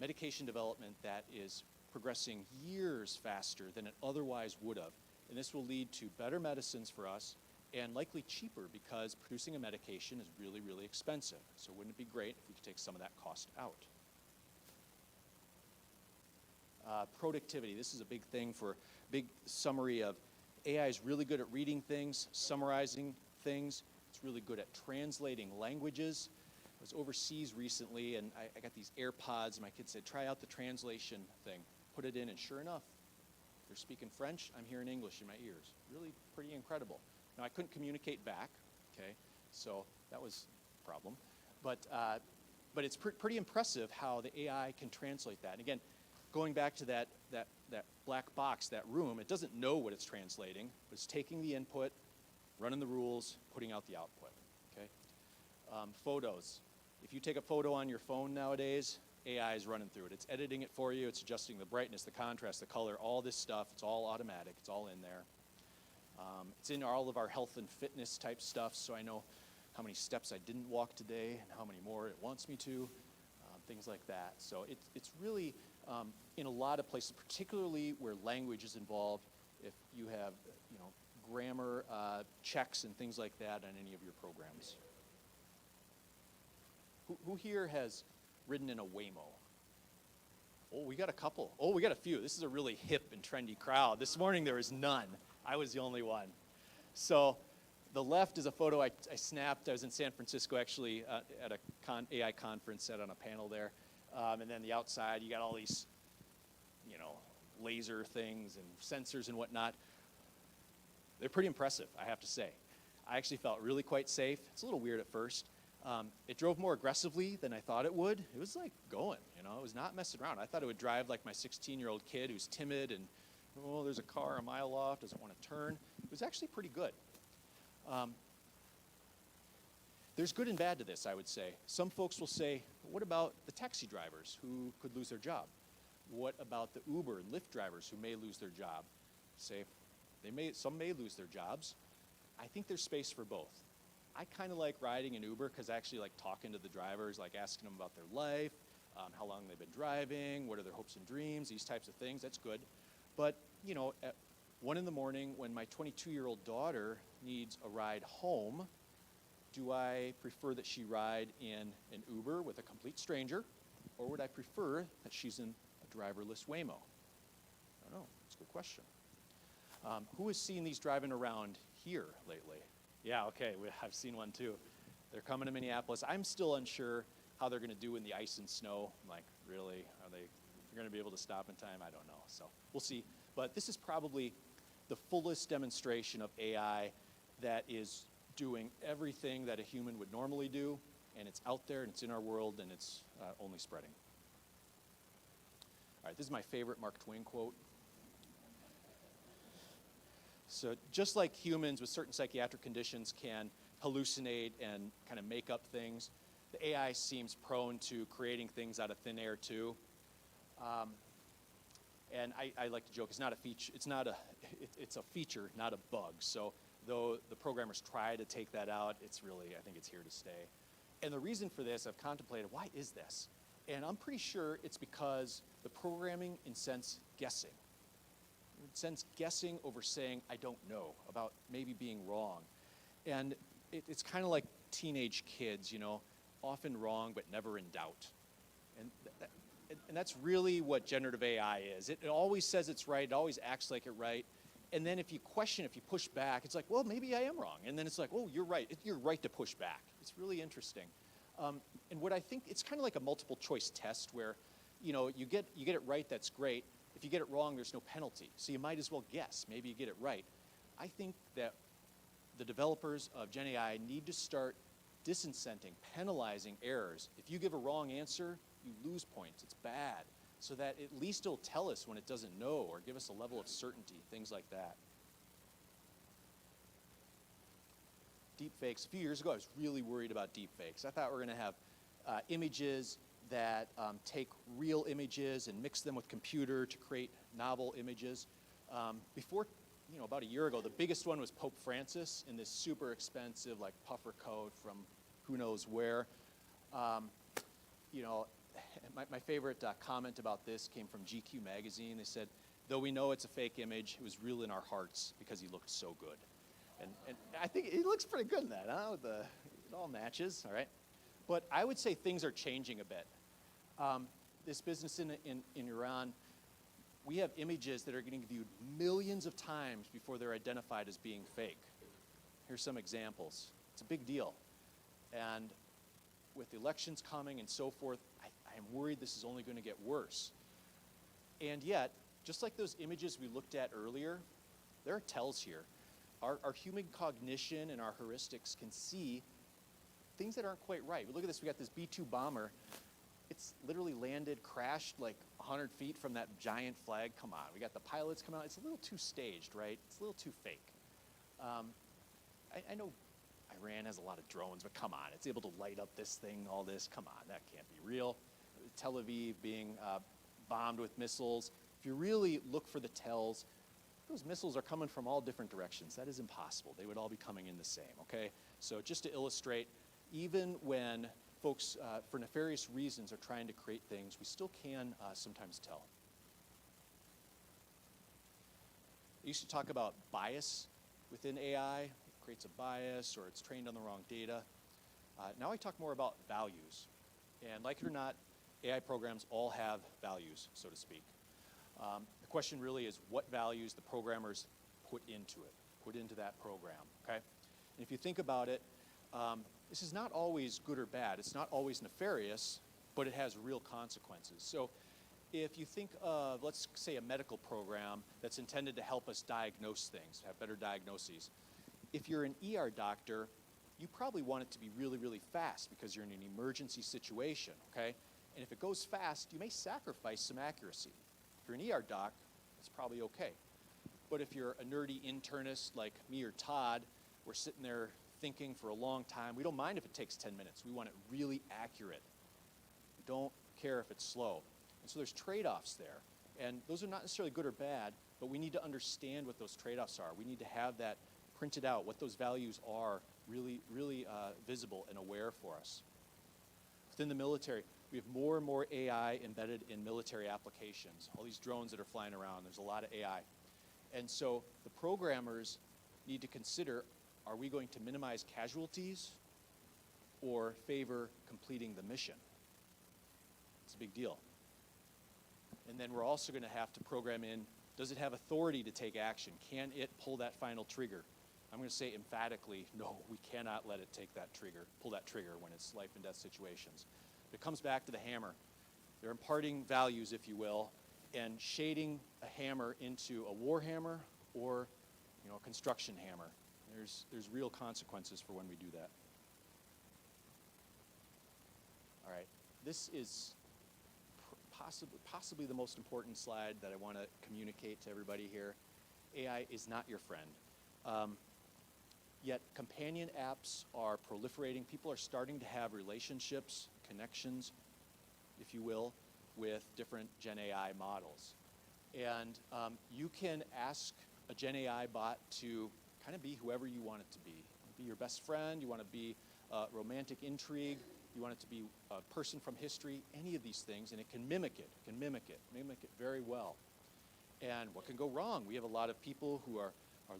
medication development that is progressing years faster than it otherwise would have. And this will lead to better medicines for us and likely cheaper because producing a medication is really, really expensive. So wouldn't it be great if we could take some of that cost out? Productivity, this is a big thing for big summary of AI is really good at reading things, summarizing things. It's really good at translating languages. I was overseas recently and I got these AirPods. My kid said, try out the translation thing. Put it in and sure enough, they're speaking French, I'm hearing English in my ears. Really pretty incredible. Now I couldn't communicate back, okay, so that was a problem. But it's pretty impressive how the AI can translate that. And again, going back to that black box, that room, it doesn't know what it's translating, but it's taking the input, running the rules, putting out the output, okay? Photos. If you take a photo on your phone nowadays, AI is running through it. It's editing it for you. It's adjusting the brightness, the contrast, the color, all this stuff. It's all automatic. It's all in there. It's in all of our health and fitness type stuff, so I know how many steps I didn't walk today and how many more it wants me to, things like that. So it's really in a lot of places, particularly where language is involved, if you have grammar checks and things like that on any of your programs. Who here has ridden in a Waymo? Oh, we got a couple. Oh, we got a few. This is a really hip and trendy crowd. This morning there was none. I was the only one. So the left is a photo I snapped. I was in San Francisco actually at a AI conference, sat on a panel there. And then the outside, you got all these, laser things and sensors and whatnot. They're pretty impressive, I have to say. I actually felt really quite safe. It's a little weird at first. It drove more aggressively than I thought it would. It was like going, it was not messing around. I thought it would drive like my 16-year-old kid who's timid and, oh, there's a car a mile off, doesn't want to turn. It was actually pretty good. There's good and bad to this, I would say. Some folks will say, What about the taxi drivers who could lose their job? What about the Uber and Lyft drivers who may lose their job? Say, some may lose their jobs. I think there's space for both. I kind of like riding an Uber because I actually like talking to the drivers, like asking them about their life, how long they've been driving, what are their hopes and dreams, these types of things. That's good. But, at 1 in the morning when my 22-year-old daughter needs a ride home, do I prefer that she ride in an Uber with a complete stranger, or would I prefer that she's in a driverless Waymo? I don't know. It's a good question. Who has seen these driving around here lately? Yeah, okay, I've seen one too. They're coming to Minneapolis. I'm still unsure how they're going to do in the ice and snow. I'm like, really? They're going to be able to stop in time? I don't know. So we'll see. But this is probably the fullest demonstration of AI that is doing everything that a human would normally do, and it's out there, and it's in our world, and it's only spreading. All right, this is my favorite Mark Twain quote. So just like humans with certain psychiatric conditions can hallucinate and kind of make up things, the AI seems prone to creating things out of thin air too. And I like to joke, it's not a feature, it's a feature, not a bug. So though the programmers try to take that out, I think it's here to stay. And the reason for this, I've contemplated, why is this? And I'm pretty sure it's because the programming incents guessing. It sends guessing over saying, I don't know, about maybe being wrong. And it's kind of like teenage kids, often wrong but never in doubt. And that's really what generative AI is. It always says it's right, it always acts like it's right. And then if you question, if you push back, it's like, well, maybe I am wrong. And then it's like, oh, you're right. You're right to push back. It's really interesting. And what I think, it's kind of like a multiple choice test where, you get it right, that's great. If you get it wrong, there's no penalty. So you might as well guess. Maybe you get it right. I think that the developers of Gen AI need to start disincenting, penalizing errors. If you give a wrong answer, you lose points. It's bad. So that at least it'll tell us when it doesn't know or give us a level of certainty, things like that. Deepfakes. A few years ago, I was really worried about deepfakes. I thought we were going to have images that take real images and mix them with computer to create novel images. Before, about a year ago, the biggest one was Pope Francis in this super expensive, like puffer coat from who knows where. My favorite comment about this came from GQ magazine. They said, though we know it's a fake image, it was real in our hearts because he looked so good. And I think he looks pretty good in that, huh? It all matches, all right? But I would say things are changing a bit. This business in Iran, we have images that are getting viewed millions of times before they're identified as being fake. Here's some examples. It's a big deal. And with the elections coming and so forth, I am worried this is only going to get worse. And yet, just like those images we looked at earlier, there are tells here. Our human cognition and our heuristics can see things that aren't quite right. But look at this. We got this B-2 bomber. It's literally landed, crashed like 100 feet from that giant flag. Come on. We got the pilots come out. It's a little too staged, right? It's a little too fake. I know Iran has a lot of drones, but come on. It's able to light up this thing, all this. Come on. That can't be real. Tel Aviv being bombed with missiles. If you really look for the tells, those missiles are coming from all different directions. That is impossible. They would all be coming in the same, okay? So just to illustrate, even when folks, for nefarious reasons, are trying to create things, we still can sometimes tell. I used to talk about bias within AI. It creates a bias or it's trained on the wrong data. Now I talk more about values. And like it or not, AI programs all have values, so to speak. The question really is what values the programmers put into that program, okay? And if you think about it, this is not always good or bad. It's not always nefarious, but it has real consequences. So if you think of, let's say, a medical program that's intended to help us diagnose things, have better diagnoses. If you're an ER doctor, you probably want it to be really, really fast because you're in an emergency situation, okay? And if it goes fast, you may sacrifice some accuracy. If you're an ER doc, it's probably okay. But if you're a nerdy internist like me or Todd, we're sitting there thinking for a long time. We don't mind if it takes 10 minutes. We want it really accurate. don't care if it's slow. And so there's trade-offs there. And those are not necessarily good or bad, but we need to understand what those trade-offs are. We need to have that printed out, what those values are, really visible and aware for us. Within the military, we have more and more AI embedded in military applications. All these drones that are flying around, there's a lot of AI. And so the programmers need to consider, are we going to minimize casualties or favor completing the mission? It's a big deal. And then we're also going to have to program in, does it have authority to take action? Can it pull that final trigger? I'm going to say emphatically, no, we cannot let it pull that trigger when it's life and death situations. It comes back to the hammer. They're imparting values, if you will, and shading a hammer into a war hammer or, a construction hammer. There's real consequences for when we do that. All right, this is possibly the most important slide that I want to communicate to everybody here. AI is not your friend. Yet companion apps are proliferating. People are starting to have relationships, connections, if you will, with different Gen AI models. And you can ask a Gen AI bot to kind of be whoever you want it to be. Be your best friend, you want to be romantic intrigue, you want it to be a person from history, any of these things, and it can mimic it, mimic it very well. And what can go wrong? We have a lot of people who are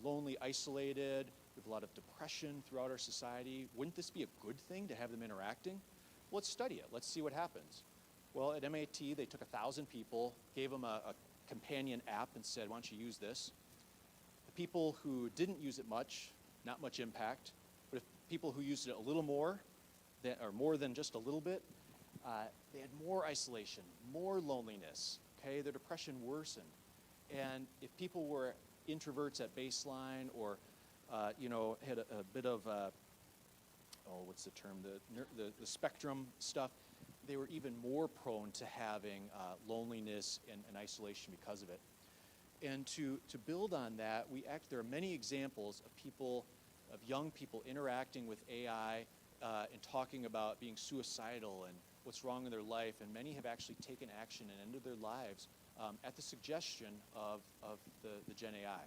lonely, isolated. We have a lot of depression throughout our society. Wouldn't this be a good thing to have them interacting? Well, let's study it. Let's see what happens. Well, at MIT, they took 1,000 people, gave them a companion app and said, why don't you use this? The people who didn't use it much, not much impact, but if people who used it a little more, or more than just a little bit, they had more isolation, more loneliness, okay? Their depression worsened. And if people were introverts at baseline or, had a bit of, what's the term, the spectrum stuff, they were even more prone to having loneliness and isolation because of it. And to build on that, there are many examples of young people interacting with AI and talking about being suicidal and what's wrong in their life, and many have actually taken action and ended their lives at the suggestion of the Gen AI.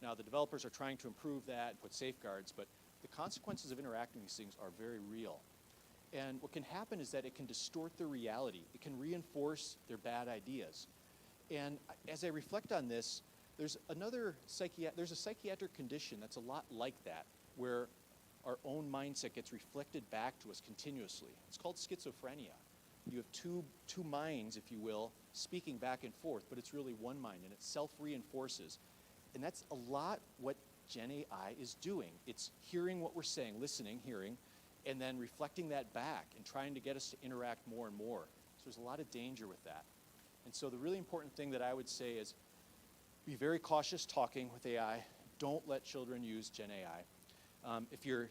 Now, the developers are trying to improve that and put safeguards, but the consequences of interacting with these things are very real. And what can happen is that it can distort their reality. It can reinforce their bad ideas. And as I reflect on this, there's a psychiatric condition that's a lot like that, where our own mindset gets reflected back to us continuously. It's called schizophrenia. You have two minds, if you will, speaking back and forth, but it's really one mind, and it self-reinforces. And that's a lot what Gen AI is doing. It's hearing what we're saying, listening, hearing, and then reflecting that back and trying to get us to interact more and more. So there's a lot of danger with that. And so the really important thing that I would say is be very cautious talking with AI. Don't let children use Gen AI. If you're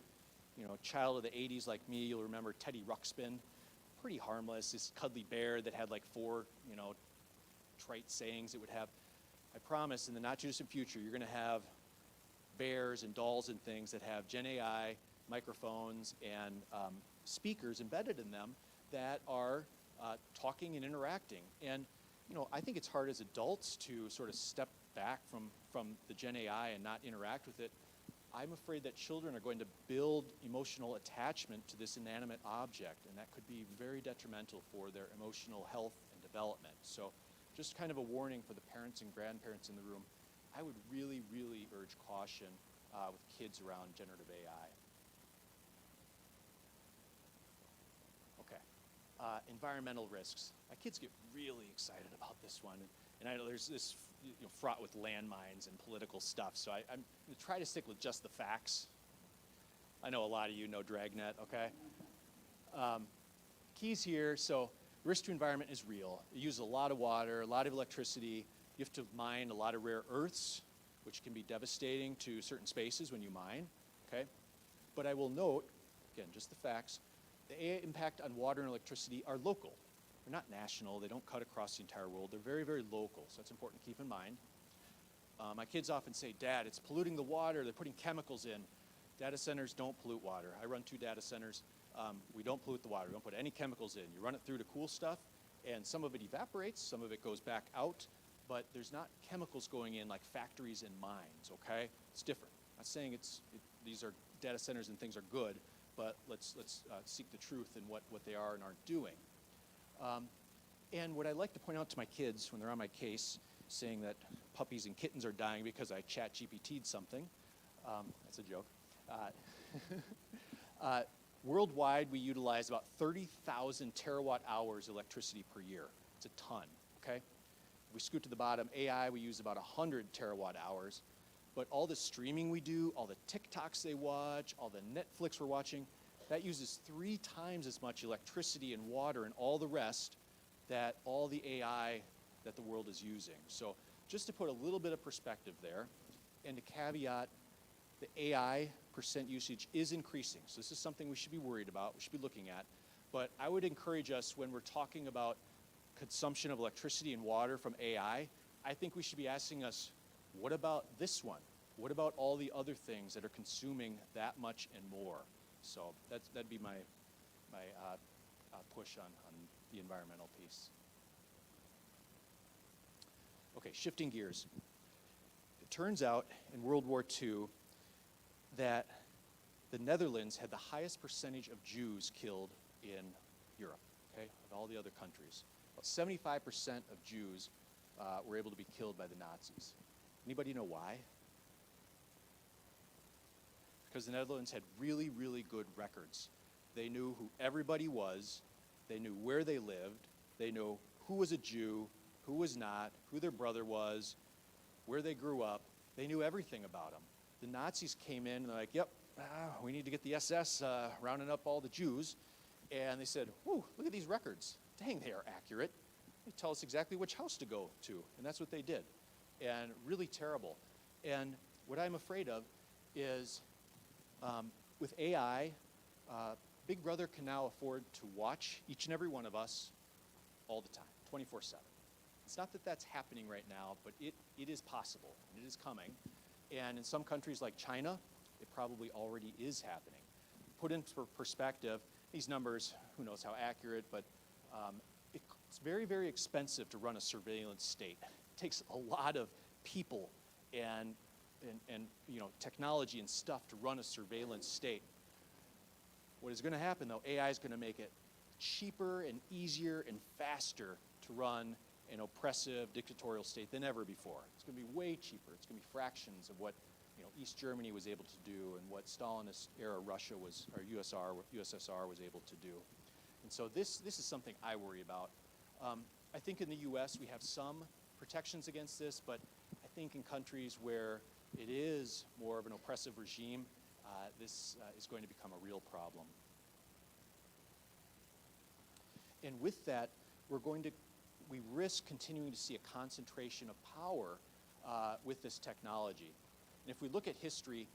a child of the 80s like me, you'll remember Teddy Ruxpin. Pretty harmless, this cuddly bear that had like 4 trite sayings it would have. I promise in the not too distant future, you're going to have bears and dolls and things that have Gen AI microphones and speakers embedded in them that are talking and interacting. And I think it's hard as adults to sort of step back from the Gen AI and not interact with it. I'm afraid that children are going to build emotional attachment to this inanimate object, and that could be very detrimental for their emotional health and development. So just kind of a warning for the parents and grandparents in the room. I would really, really urge caution with kids around generative AI. Okay, environmental risks. My kids get really excited about this one. And I know there's this fraught with landmines and political stuff, so I'm going to try to stick with just the facts. I know a lot of you know Dragnet, okay? Keys here, so risk to environment is real. It uses a lot of water, a lot of electricity. You have to mine a lot of rare earths, which can be devastating to certain spaces when you mine, okay? But I will note, again, just the facts, the AI impact on water and electricity are local. They're not national. They don't cut across the entire world. They're very, very local, so that's important to keep in mind. My kids often say, Dad, it's polluting the water. They're putting chemicals in. Data centers don't pollute water. I run 2 data centers. We don't pollute the water. We don't put any chemicals in. You run it through to cool stuff, and some of it evaporates, some of it goes back out, but there's not chemicals going in like factories and mines, okay? It's different. I'm not saying these are data centers and things are good, but let's seek the truth in what they are and aren't doing. And what I like to point out to my kids when they're on my case, saying that puppies and kittens are dying because I chat GPT'd something, that's a joke. Worldwide, we utilize about 30,000 terawatt hours electricity per year. It's a ton, okay? If we scoot to the bottom, AI, we use about 100 terawatt hours. But all the streaming we do, all the TikToks they watch, all the Netflix we're watching, that uses 3 times as much electricity and water and all the rest that all the AI that the world is using. So just to put a little bit of perspective there, and to caveat, the AI percent usage is increasing. So this is something we should be worried about, we should be looking at. But I would encourage us when we're talking about consumption of electricity and water from AI, I think we should be asking us, what about this one? What about all the other things that are consuming that much and more? So that'd be my push on the environmental piece. Okay, shifting gears. It turns out in World War II that the Netherlands had the highest percentage of Jews killed in Europe, okay, of all the other countries. About 75% of Jews were able to be killed by the Nazis. Anybody know why? Because the Netherlands had really, really good records. They knew who everybody was, they knew where they lived, they knew who was a Jew, who was not, who their brother was, where they grew up. They knew everything about them. The Nazis came in and they're like, yep, we need to get the SS rounding up all the Jews. And they said, whew, look at these records. Dang, they are accurate. They tell us exactly which house to go to. And that's what they did. And really terrible. And what I'm afraid of is with AI, Big Brother can now afford to watch each and every one of us all the time, 24/7. It's not that that's happening right now, but it is possible, and it is coming. And in some countries like China, it probably already is happening. Put into perspective, these numbers, who knows how accurate, but it's very, very expensive to run a surveillance state. It takes a lot of people and technology and stuff to run a surveillance state. What is going to happen, though, AI is going to make it cheaper and easier and faster to run an oppressive dictatorial state than ever before. It's going to be way cheaper. It's going to be fractions of what East Germany was able to do and what Stalinist era Russia was, or USSR was able to do. And so this is something I worry about. I think in the US we have some protections against this, but I think in countries where it is more of an oppressive regime, this is going to become a real problem. And with that, we risk continuing to see a concentration of power with this technology. And if we look at history,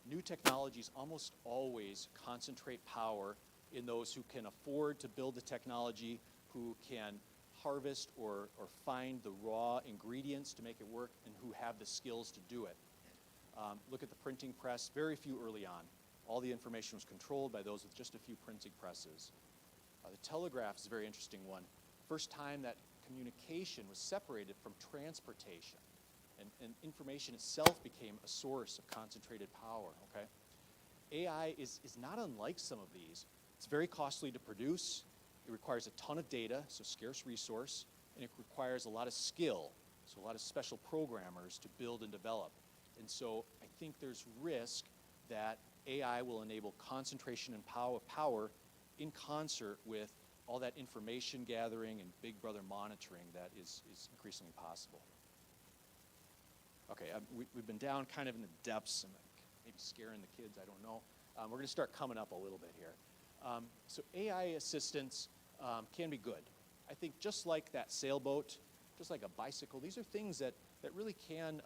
new technologies almost always concentrate power in those who can afford to build the technology, who can harvest or find the raw ingredients to make it work, and who have the skills to do it. Look at the printing press, very few early on. All the information was controlled by those with just a few printing presses. The telegraph is a very interesting one. First time that communication was separated from transportation, and information itself became a source of concentrated power, okay? AI is not unlike some of these. It's very costly to produce. It requires a ton of data, so scarce resource, and it requires a lot of skill, so a lot of special programmers to build and develop. And so I think there's risk that AI will enable concentration and power in concert with all that information gathering and Big Brother monitoring that is increasingly possible. Okay, we've been down kind of in the depths and maybe scaring the kids, I don't know. We're going to start coming up a little bit here. So AI assistance can be good. I think just like that sailboat, just like a bicycle, these are things that really can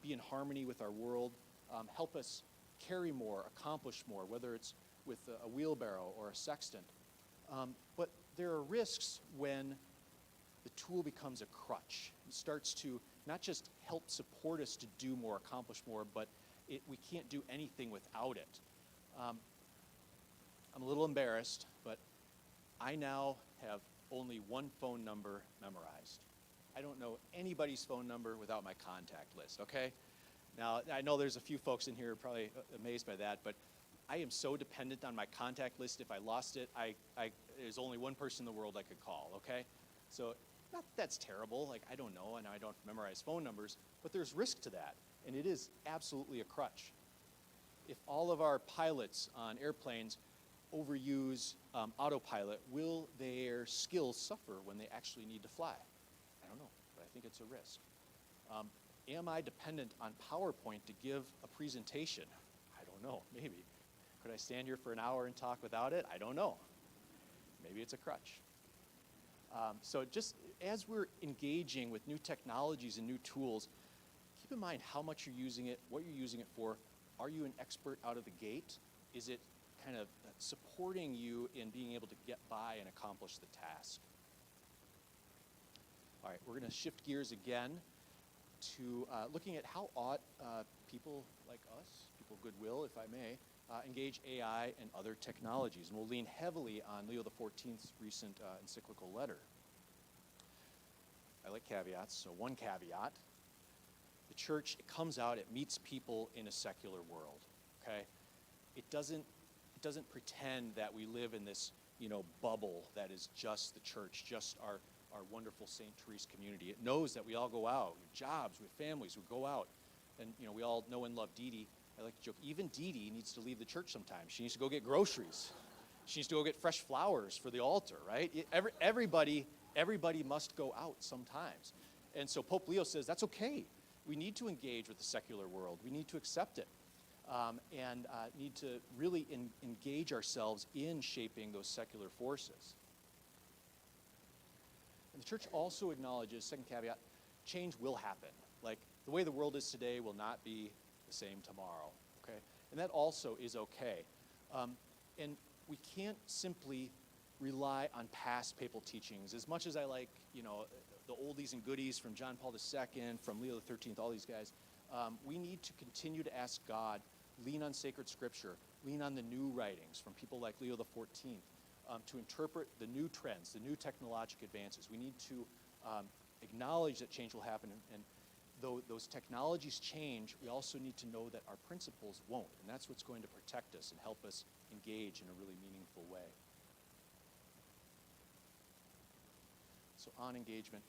be in harmony with our world, help us carry more, accomplish more, whether it's with a wheelbarrow or a sextant. But there are risks when the tool becomes a crutch. It starts to not just help support us to do more, accomplish more, but we can't do anything without it. I'm a little embarrassed, but I now have only one phone number memorized. I don't know anybody's phone number without my contact list, okay? Now, I know there's a few folks in here probably amazed by that, but I am so dependent on my contact list. If I lost it, there's only one person in the world I could call, okay? So not that that's terrible. Like, I don't know, and I don't memorize phone numbers, but there's risk to that, and it is absolutely a crutch. If all of our pilots on airplanes overuse autopilot, will their skills suffer when they actually need to fly? I don't know, but I think it's a risk. Am I dependent on PowerPoint to give a presentation? I don't know, maybe. Could I stand here for an hour and talk without it? I don't know. Maybe it's a crutch. So just as we're engaging with new technologies and new tools, keep in mind how much you're using it, what you're using it for. Are you an expert out of the gate? Is it kind of supporting you in being able to get by and accomplish the task? All right, we're going to shift gears again to looking at how ought people like us, people of goodwill, if I may, engage AI and other technologies. And we'll lean heavily on Leo XIV's recent encyclical letter. I like caveats, so one caveat. The church, it comes out, it meets people in a secular world, okay? It doesn't pretend that we live in this, bubble that is just the church, just our wonderful St. Therese community. It knows that we all go out, we have jobs, we have families, we go out. And, we all know and love Dee Dee. I like to joke, even Dee Dee needs to leave the church sometimes. She needs to go get groceries. She needs to go get fresh flowers for the altar, right? Everybody must go out sometimes. And so Pope Leo says that's okay. We need to engage with the secular world. We need to accept it. And need to really engage ourselves in shaping those secular forces. And the church also acknowledges, second caveat, change will happen. Like, the way the world is today will not be the same tomorrow, okay? And that also is okay. And we can't simply rely on past papal teachings. As much as I like, the oldies and goodies from John Paul II, from Leo XIII, all these guys, we need to continue to ask God, lean on sacred scripture, lean on the new writings from people like Leo XIV, to interpret the new trends, the new technological advances. We need to acknowledge that change will happen, and though those technologies change, we also need to know that our principles won't, and that's what's going to protect us and help us engage in a really meaningful way. So on engagement,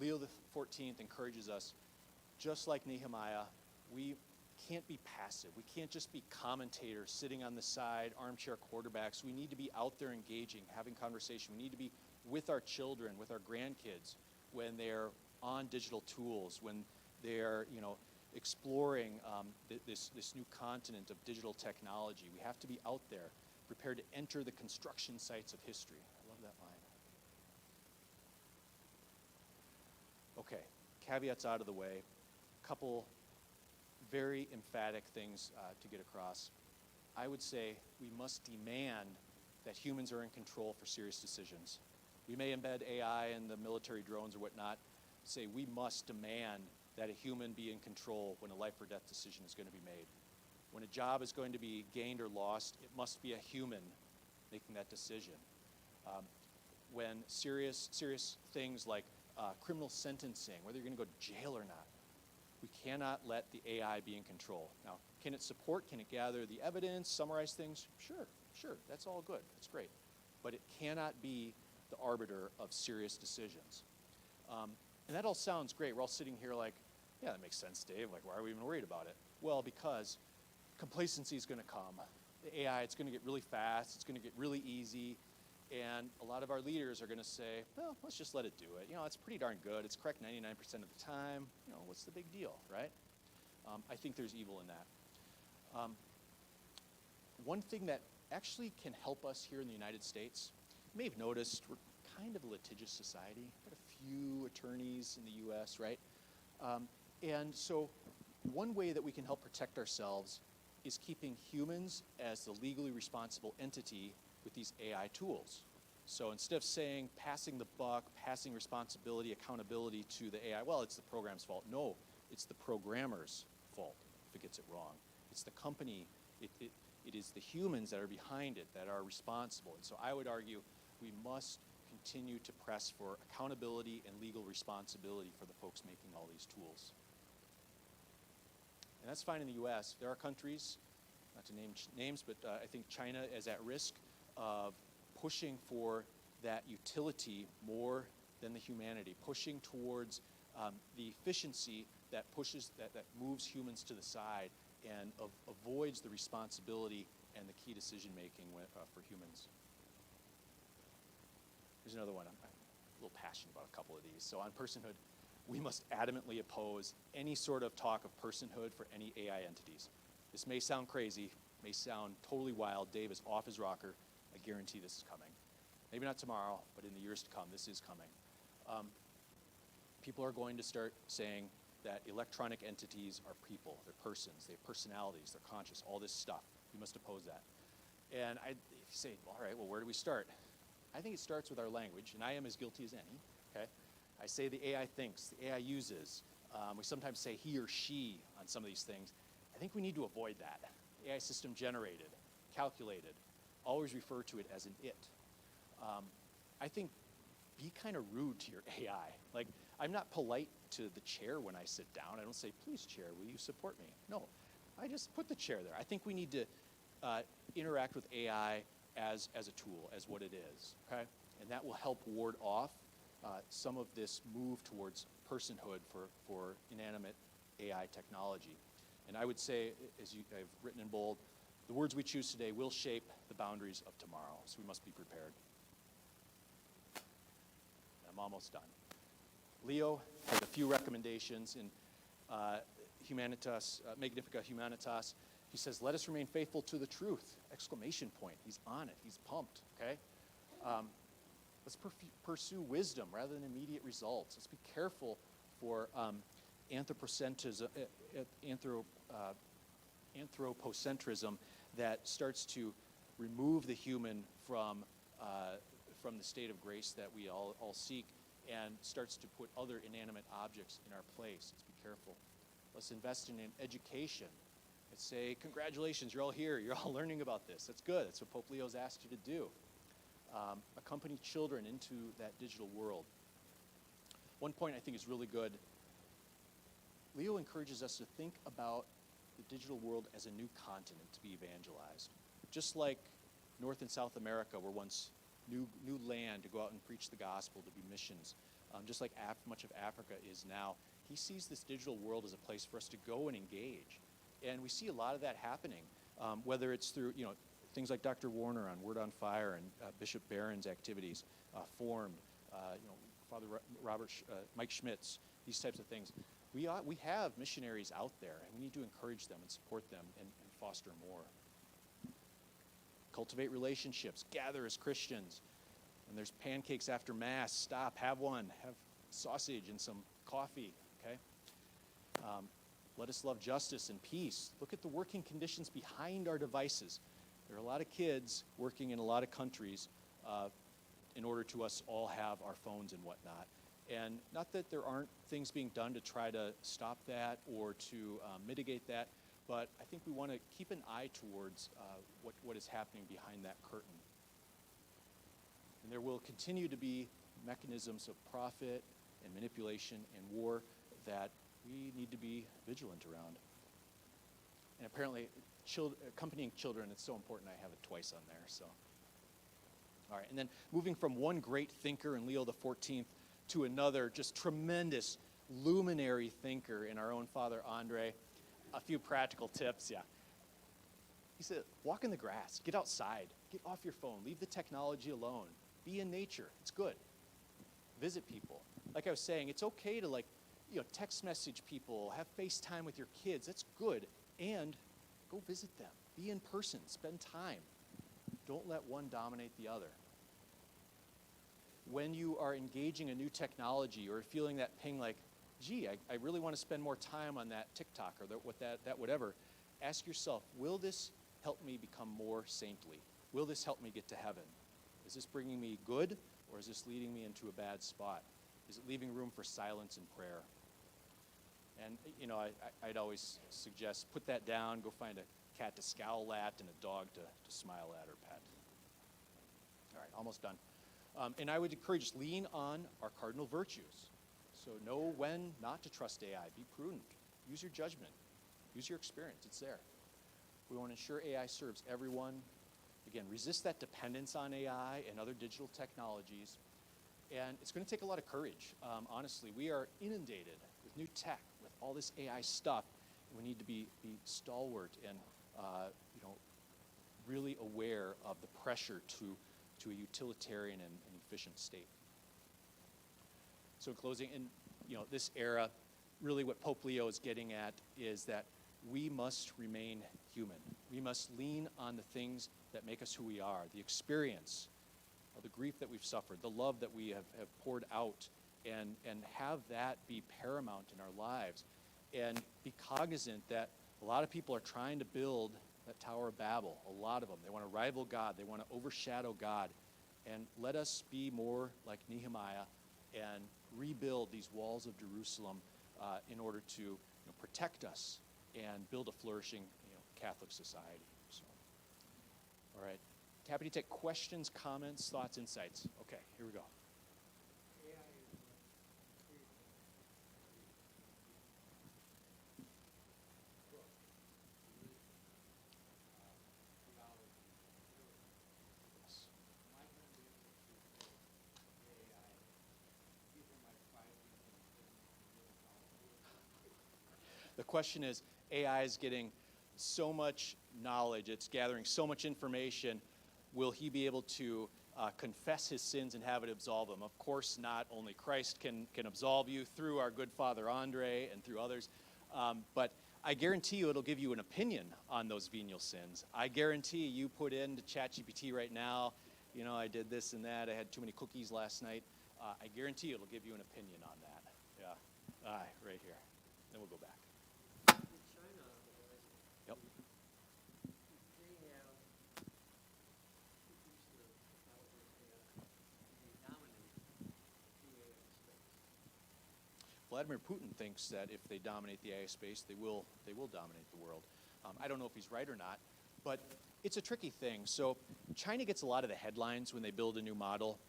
Leo XIV encourages us, just like Nehemiah, we can't be passive. We can't just be commentators sitting on the side, armchair quarterbacks. We need to be out there engaging, having conversation. We need to be with our children, with our grandkids, when they're on digital tools, when they're, exploring this new continent of digital technology. We have to be out there, prepared to enter the construction sites of history. I love that line. Okay, caveats out of the way. Couple very emphatic things to get across. I would say we must demand that humans are in control for serious decisions. We may embed AI in the military drones or whatnot. Say we must demand that a human be in control when a life or death decision is going to be made. When a job is going to be gained or lost, it must be a human making that decision. When serious things like criminal sentencing, whether you're going to go to jail or not, we cannot let the AI be in control. Now, can it support, can it gather the evidence, summarize things? Sure, that's all good, that's great. But it cannot be the arbiter of serious decisions. And that all sounds great. We're all sitting here like, yeah, that makes sense, Dave. Like, why are we even worried about it? Well, because complacency is going to come. The AI, it's going to get really fast, it's going to get really easy, and a lot of our leaders are going to say, well, let's just let it do it. It's pretty darn good. It's correct 99% of the time. What's the big deal, right? I think there's evil in that. One thing that actually can help us here in the United States, you may have noticed we're kind of a litigious society. Got a few attorneys in the U.S., right? And so one way that we can help protect ourselves is keeping humans as the legally responsible entity with these AI tools. So instead of saying passing the buck, passing responsibility, accountability to the AI, well, it's the program's fault. No, it's the programmer's fault if it gets it wrong. It's the company. It is the humans that are behind it that are responsible. And so I would argue we must continue to press for accountability and legal responsibility for the folks making all these tools. And that's fine in the U.S. There are countries, not to name names, but I think China is at risk of pushing for that utility more than the humanity, pushing towards the efficiency that moves humans to the side and avoids the responsibility and the key decision making for humans. Here's another one. I'm a little passionate about a couple of these. So on personhood, we must adamantly oppose any sort of talk of personhood for any AI entities. This may sound crazy, may sound totally wild. Dave is off his rocker. I guarantee this is coming. Maybe not tomorrow, but in the years to come, this is coming. People are going to start saying that electronic entities are people, they're persons, they have personalities, they're conscious, all this stuff. We must oppose that. And if you say, all right, well, where do we start? I think it starts with our language, and I am as guilty as any, okay? I say the AI thinks, the AI uses. We sometimes say he or she on some of these things. I think we need to avoid that. AI system generated, calculated, always refer to it as an it. I think be kind of rude to your AI. Like, I'm not polite to the chair when I sit down. I don't say, please, chair, will you support me? No, I just put the chair there. I think we need to interact with AI as a tool, as what it is, okay? And that will help ward off some of this move towards personhood for inanimate AI technology. And I would say, as I've written in bold, the words we choose today will shape the boundaries of tomorrow, so we must be prepared. I'm almost done. Leo has a few recommendations in Humanitas, Magnifica Humanitas. He says, let us remain faithful to the truth, exclamation point. He's on it, he's pumped, okay? Let's pursue wisdom rather than immediate results. Let's be careful for anthropocentrism that starts to remove the human from the state of grace that we all seek and starts to put other inanimate objects in our place. Let's be careful. Let's invest in education. Let's say, congratulations, you're all here. You're all learning about this. That's good. That's what Pope Leo's asked you to do. Accompany children into that digital world. One point I think is really good. Leo encourages us to think about the digital world as a new continent to be evangelized. Just like North and South America were once new land to go out and preach the gospel, to be missions. Just like much of Africa is now, he sees this digital world as a place for us to go and engage. And we see a lot of that happening, whether it's through things like Dr. Warner on Word on Fire and Bishop Barron's activities, Formed, Father Mike Schmitz, these types of things. We have missionaries out there, and we need to encourage them and support them and foster more. Cultivate relationships, gather as Christians. When there's pancakes after Mass, stop, have one, have sausage and some coffee, okay? Let us love justice and peace. Look at the working conditions behind our devices. There are a lot of kids working in a lot of countries in order to us all have our phones and whatnot. And not that there aren't things being done to try to stop that or to mitigate that, but I think we want to keep an eye towards what is happening behind that curtain. And there will continue to be mechanisms of profit and manipulation and war that we need to be vigilant around. And apparently, accompanying children, it's so important I have it twice on there. So, all right, and then moving from one great thinker in Leo XIV to another just tremendous luminary thinker in our own Father Andre, a few practical tips, yeah. He said, walk in the grass, get outside, get off your phone, leave the technology alone, be in nature, it's good. Visit people. Like I was saying, it's okay to text message people, have FaceTime with your kids, that's good, and go visit them, be in person, spend time. Don't let one dominate the other. When you are engaging a new technology or feeling that ping like, gee, I really want to spend more time on that TikTok or that whatever, ask yourself, will this help me become more saintly? Will this help me get to heaven? Is this bringing me good, or is this leading me into a bad spot? Is it leaving room for silence and prayer? And, I'd always suggest put that down, go find a cat to scowl at and a dog to smile at or pet. All right, almost done. And I would encourage us, lean on our cardinal virtues. So know when not to trust AI. Be prudent. Use your judgment. Use your experience. It's there. We want to ensure AI serves everyone. Again, resist that dependence on AI and other digital technologies. And it's going to take a lot of courage. Honestly, we are inundated with new tech, with all this AI stuff. We need to be stalwart and really aware of the pressure to a utilitarian and efficient state. So in closing, in this era, really what Pope Leo is getting at is that we must remain human. We must lean on the things that make us who we are, the experience of the grief that we've suffered, the love that we have poured out, and have that be paramount in our lives. And be cognizant that a lot of people are trying to build that Tower of Babel, a lot of them. They want to rival God. They want to overshadow God. And let us be more like Nehemiah and rebuild these walls of Jerusalem in order to protect us and build a flourishing Catholic society. So, all right. Happy to take questions, comments, thoughts, insights. Okay, here we go. The question is, AI is getting so much knowledge, it's gathering so much information, will he be able to confess his sins and have it absolve him? Of course not. Only Christ can absolve you through our good Father Andre and through others. But I guarantee you it'll give you an opinion on those venial sins. I guarantee you put into ChatGPT right now, I did this and that, I had too many cookies last night. I guarantee you it'll give you an opinion on that. Yeah. Right here. Then we'll go back. Yep. Vladimir Putin thinks that if they dominate the AI space, they will dominate the world. I don't know if he's right or not, but it's a tricky thing. So China gets a lot of the headlines when they build a new model.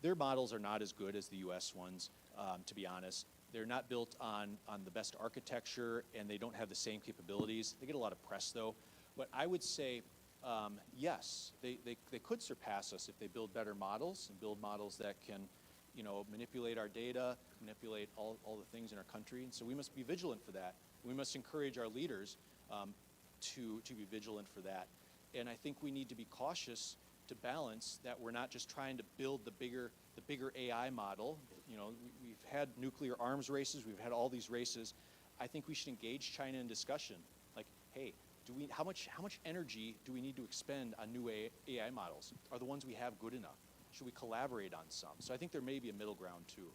Their models are not as good as the U.S. ones, to be honest. They're not built on the best architecture, and they don't have the same capabilities. They get a lot of press, though. But I would say, yes, they could surpass us if they build better models and build models that can manipulate our data, manipulate all the things in our country. And so we must be vigilant for that. We must encourage our leaders to be vigilant for that. And I think we need to be cautious to balance that we're not just trying to build the bigger AI model. We've had nuclear arms races. We've had all these races. I think we should engage China in discussion. Like, hey, how much energy do we need to expend on new AI models? Are the ones we have good enough? Should we collaborate on some? So I think there may be a middle ground too.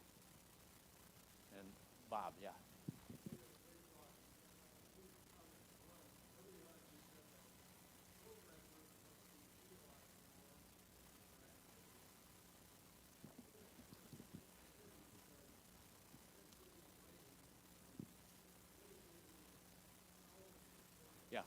And Bob, yeah. Yeah.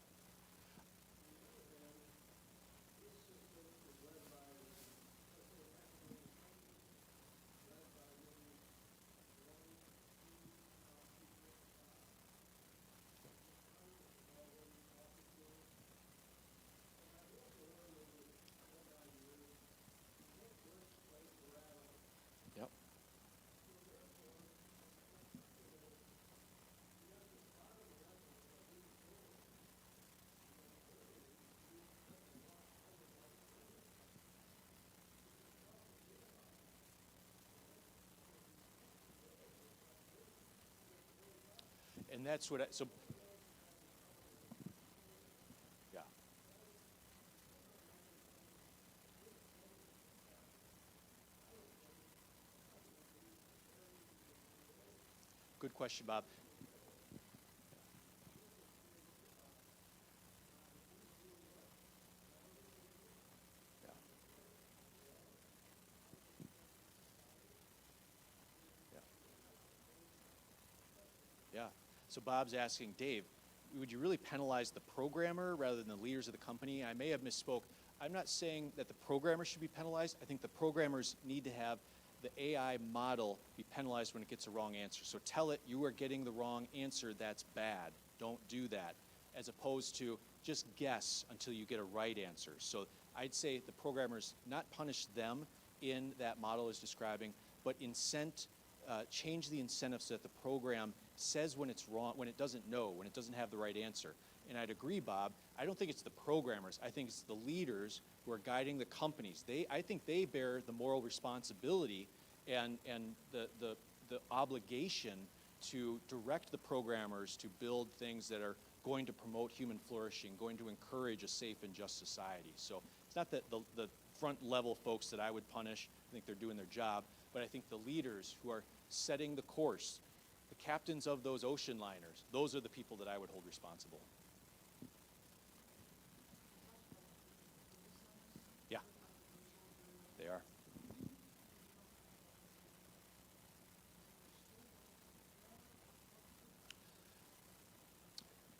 Yep. And that's what so yeah. Good question, Bob. Yeah. Yeah. Yeah. So Bob's asking, Dave, would you really penalize the programmer rather than the leaders of the company? I may have misspoke. I'm not saying that the programmer should be penalized. I think the programmers need to have the AI model be penalized when it gets a wrong answer. So tell it you are getting the wrong answer, that's bad. Don't do that. As opposed to just guess until you get a right answer. So I'd say the programmers not punish them in that model is describing, but change the incentive so that the program says when it's wrong, when it doesn't know, when it doesn't have the right answer. And I'd agree, Bob, I don't think it's the programmers. I think it's the leaders who are guiding the companies. I think they bear the moral responsibility and the obligation to direct the programmers to build things that are going to promote human flourishing, going to encourage a safe and just society. So it's not that the front level folks that I would punish. I think they're doing their job. But I think the leaders who are setting the course, the captains of those ocean liners, those are the people that I would hold responsible. Yeah, they are.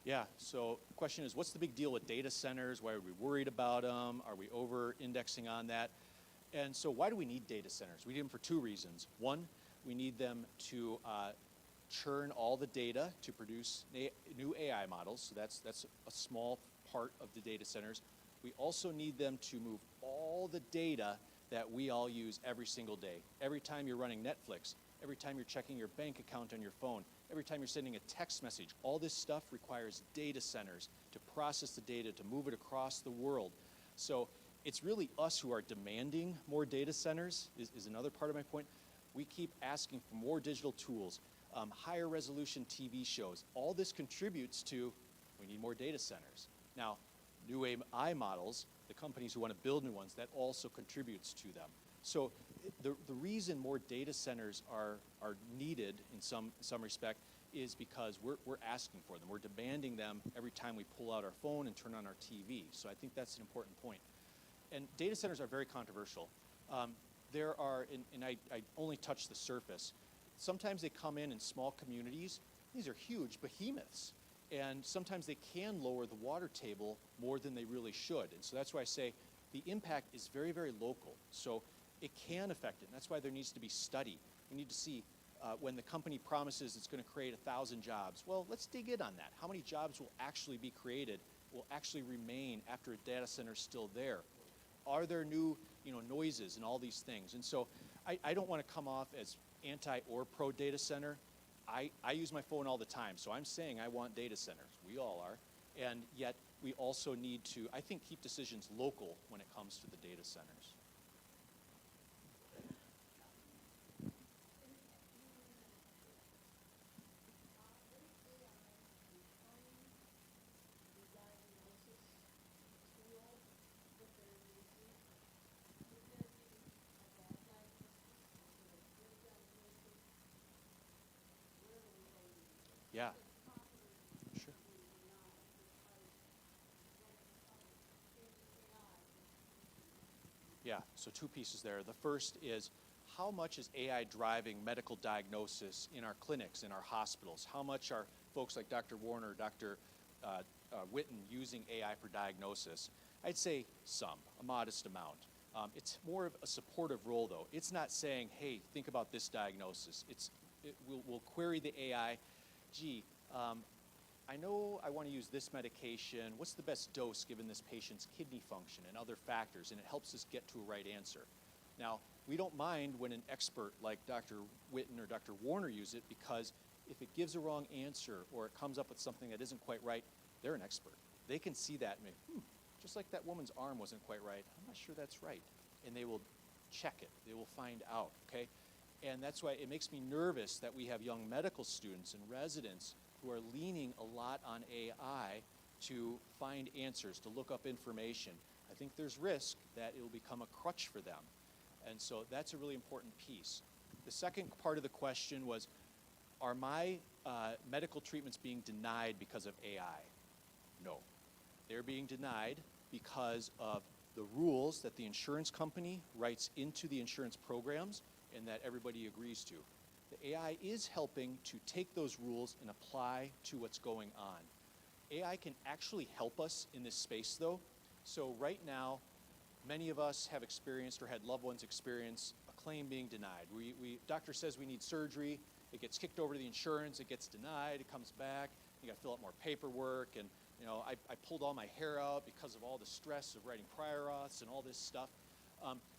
Yeah, so the question is, what's the big deal with data centers? Why are we worried about them? Are we over-indexing on that? And so why do we need data centers? We need them for two reasons. One, we need them to churn all the data to produce new AI models. So that's a small part of the data centers. We also need them to move all the data that we all use every single day. Every time you're running Netflix, every time you're checking your bank account on your phone, every time you're sending a text message, all this stuff requires data centers to process the data, to move it across the world. So it's really us who are demanding more data centers is another part of my point. We keep asking for more digital tools, higher resolution TV shows. All this contributes to we need more data centers. Now, new AI models, the companies who want to build new ones, that also contributes to them. So the reason more data centers are needed in some respect is because we're asking for them. We're demanding them every time we pull out our phone and turn on our TV. So I think that's an important point. And data centers are very controversial. There are, and I only touched the surface, sometimes they come in small communities. These are huge behemoths. And sometimes they can lower the water table more than they really should. And so that's why I say the impact is very, very local. So it can affect it. And that's why there needs to be study. We need to see when the company promises it's going to create 1,000 jobs. Well, let's dig in on that. How many jobs will actually be created, will actually remain after a data center is still there? Are there new noises and all these things? And so I don't want to come off as anti or pro data center. I use my phone all the time, so I'm saying I want data centers. We all are. And yet we also need to, I think, keep decisions local when it comes to the data centers. Yeah, sure. Yeah, so two pieces there. The first is how much is AI driving medical diagnosis in our clinics, in our hospitals? How much are folks like Dr. Warner, Dr. Witten using AI for diagnosis? I'd say some, a modest amount. It's more of a supportive role, though. It's not saying, hey, think about this diagnosis. We'll query the AI. Gee, I know I want to use this medication. What's the best dose given this patient's kidney function and other factors? And it helps us get to a right answer. Now, we don't mind when an expert like Dr. Witten or Dr. Warner use it, because if it gives a wrong answer or it comes up with something that isn't quite right, they're an expert. They can see that and be, just like that woman's arm wasn't quite right, I'm not sure that's right. And they will check it. They will find out, okay? And that's why it makes me nervous that we have young medical students and residents who are leaning a lot on AI to find answers, to look up information. I think there's risk that it will become a crutch for them. And so that's a really important piece. The second part of the question was, are my medical treatments being denied because of AI? No. They're being denied because of the rules that the insurance company writes into the insurance programs and that everybody agrees to. The AI is helping to take those rules and apply to what's going on. AI can actually help us in this space, though. So right now, many of us have experienced or had loved ones experience a claim being denied. Doctor says we need surgery. It gets kicked over to the insurance. It gets denied. It comes back. You got to fill out more paperwork. And I pulled all my hair out because of all the stress of writing prior auths and all this stuff.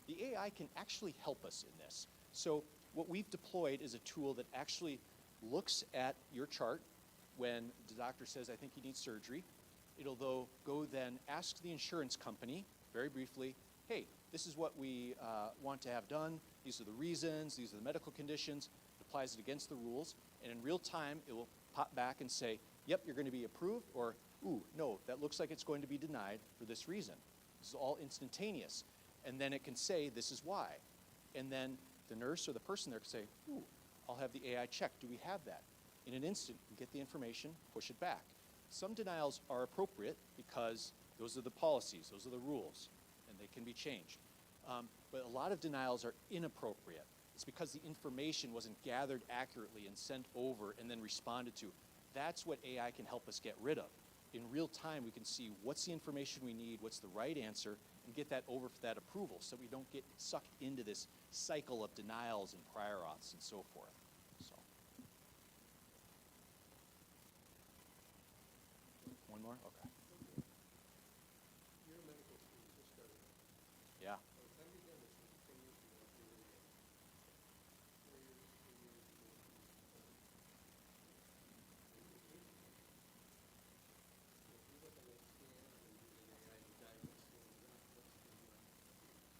The AI can actually help us in this. So what we've deployed is a tool that actually looks at your chart when the doctor says, I think you need surgery. It'll though go then ask the insurance company, very briefly, hey, this is what we want to have done. These are the reasons. These are the medical conditions. It applies it against the rules. And in real time, it will pop back and say, yep, you're going to be approved, or, ooh, no, that looks like it's going to be denied for this reason. This is all instantaneous. And then it can say, this is why. And then the nurse or the person there can say, ooh, I'll have the AI check. Do we have that? In an instant, you get the information, push it back. Some denials are appropriate because those are the policies, those are the rules, and they can be changed. But a lot of denials are inappropriate. It's because the information wasn't gathered accurately and sent over and then responded to. That's what AI can help us get rid of. In real time, we can see what's the information we need, what's the right answer, and get that over for that approval so we don't get sucked into this cycle of denials and prior auths and so forth. So, one more? Okay. Your medical school just started. Yeah. By the time you're done, it's going to be 10 years from now. You're really in. 4 years, 10 years, you go through this whole education. So if you look at that scan and then using AI to diagnose things, what's it going to be like?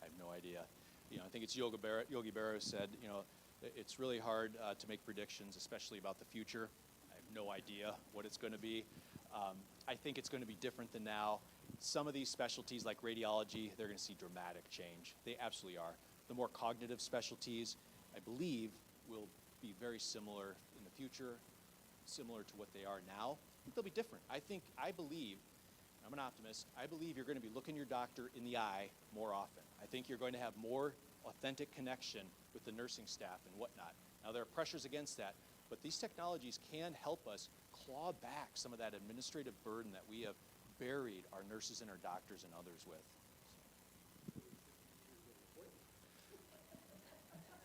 I have no idea. I think it's Yogi Berra said, it's really hard to make predictions, especially about the future. I have no idea what it's going to be. I think it's going to be different than now. Some of these specialties like radiology, they're going to see dramatic change. They absolutely are. The more cognitive specialties, I believe, will be very similar in the future, similar to what they are now. They'll be different. I believe, I'm an optimist, I believe you're going to be looking your doctor in the eye more often. I think you're going to have more authentic connection with the nursing staff and whatnot. Now, there are pressures against that, but these technologies can help us claw back some of that administrative burden that we have buried our nurses and our doctors and others with.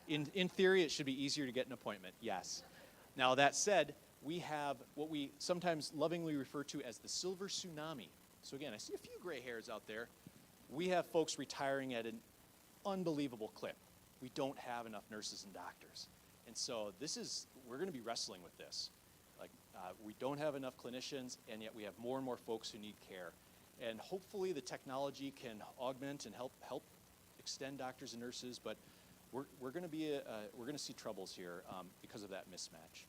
In theory, it should be easier to get an appointment, yes. Now, that said, we have what we sometimes lovingly refer to as the silver tsunami. So again, I see a few gray hairs out there. We have folks retiring at an unbelievable clip. We don't have enough nurses and doctors. And so we're going to be wrestling with this. We don't have enough clinicians, and yet we have more and more folks who need care. And hopefully the technology can augment and help extend doctors and nurses, but we're going to see troubles here because of that mismatch.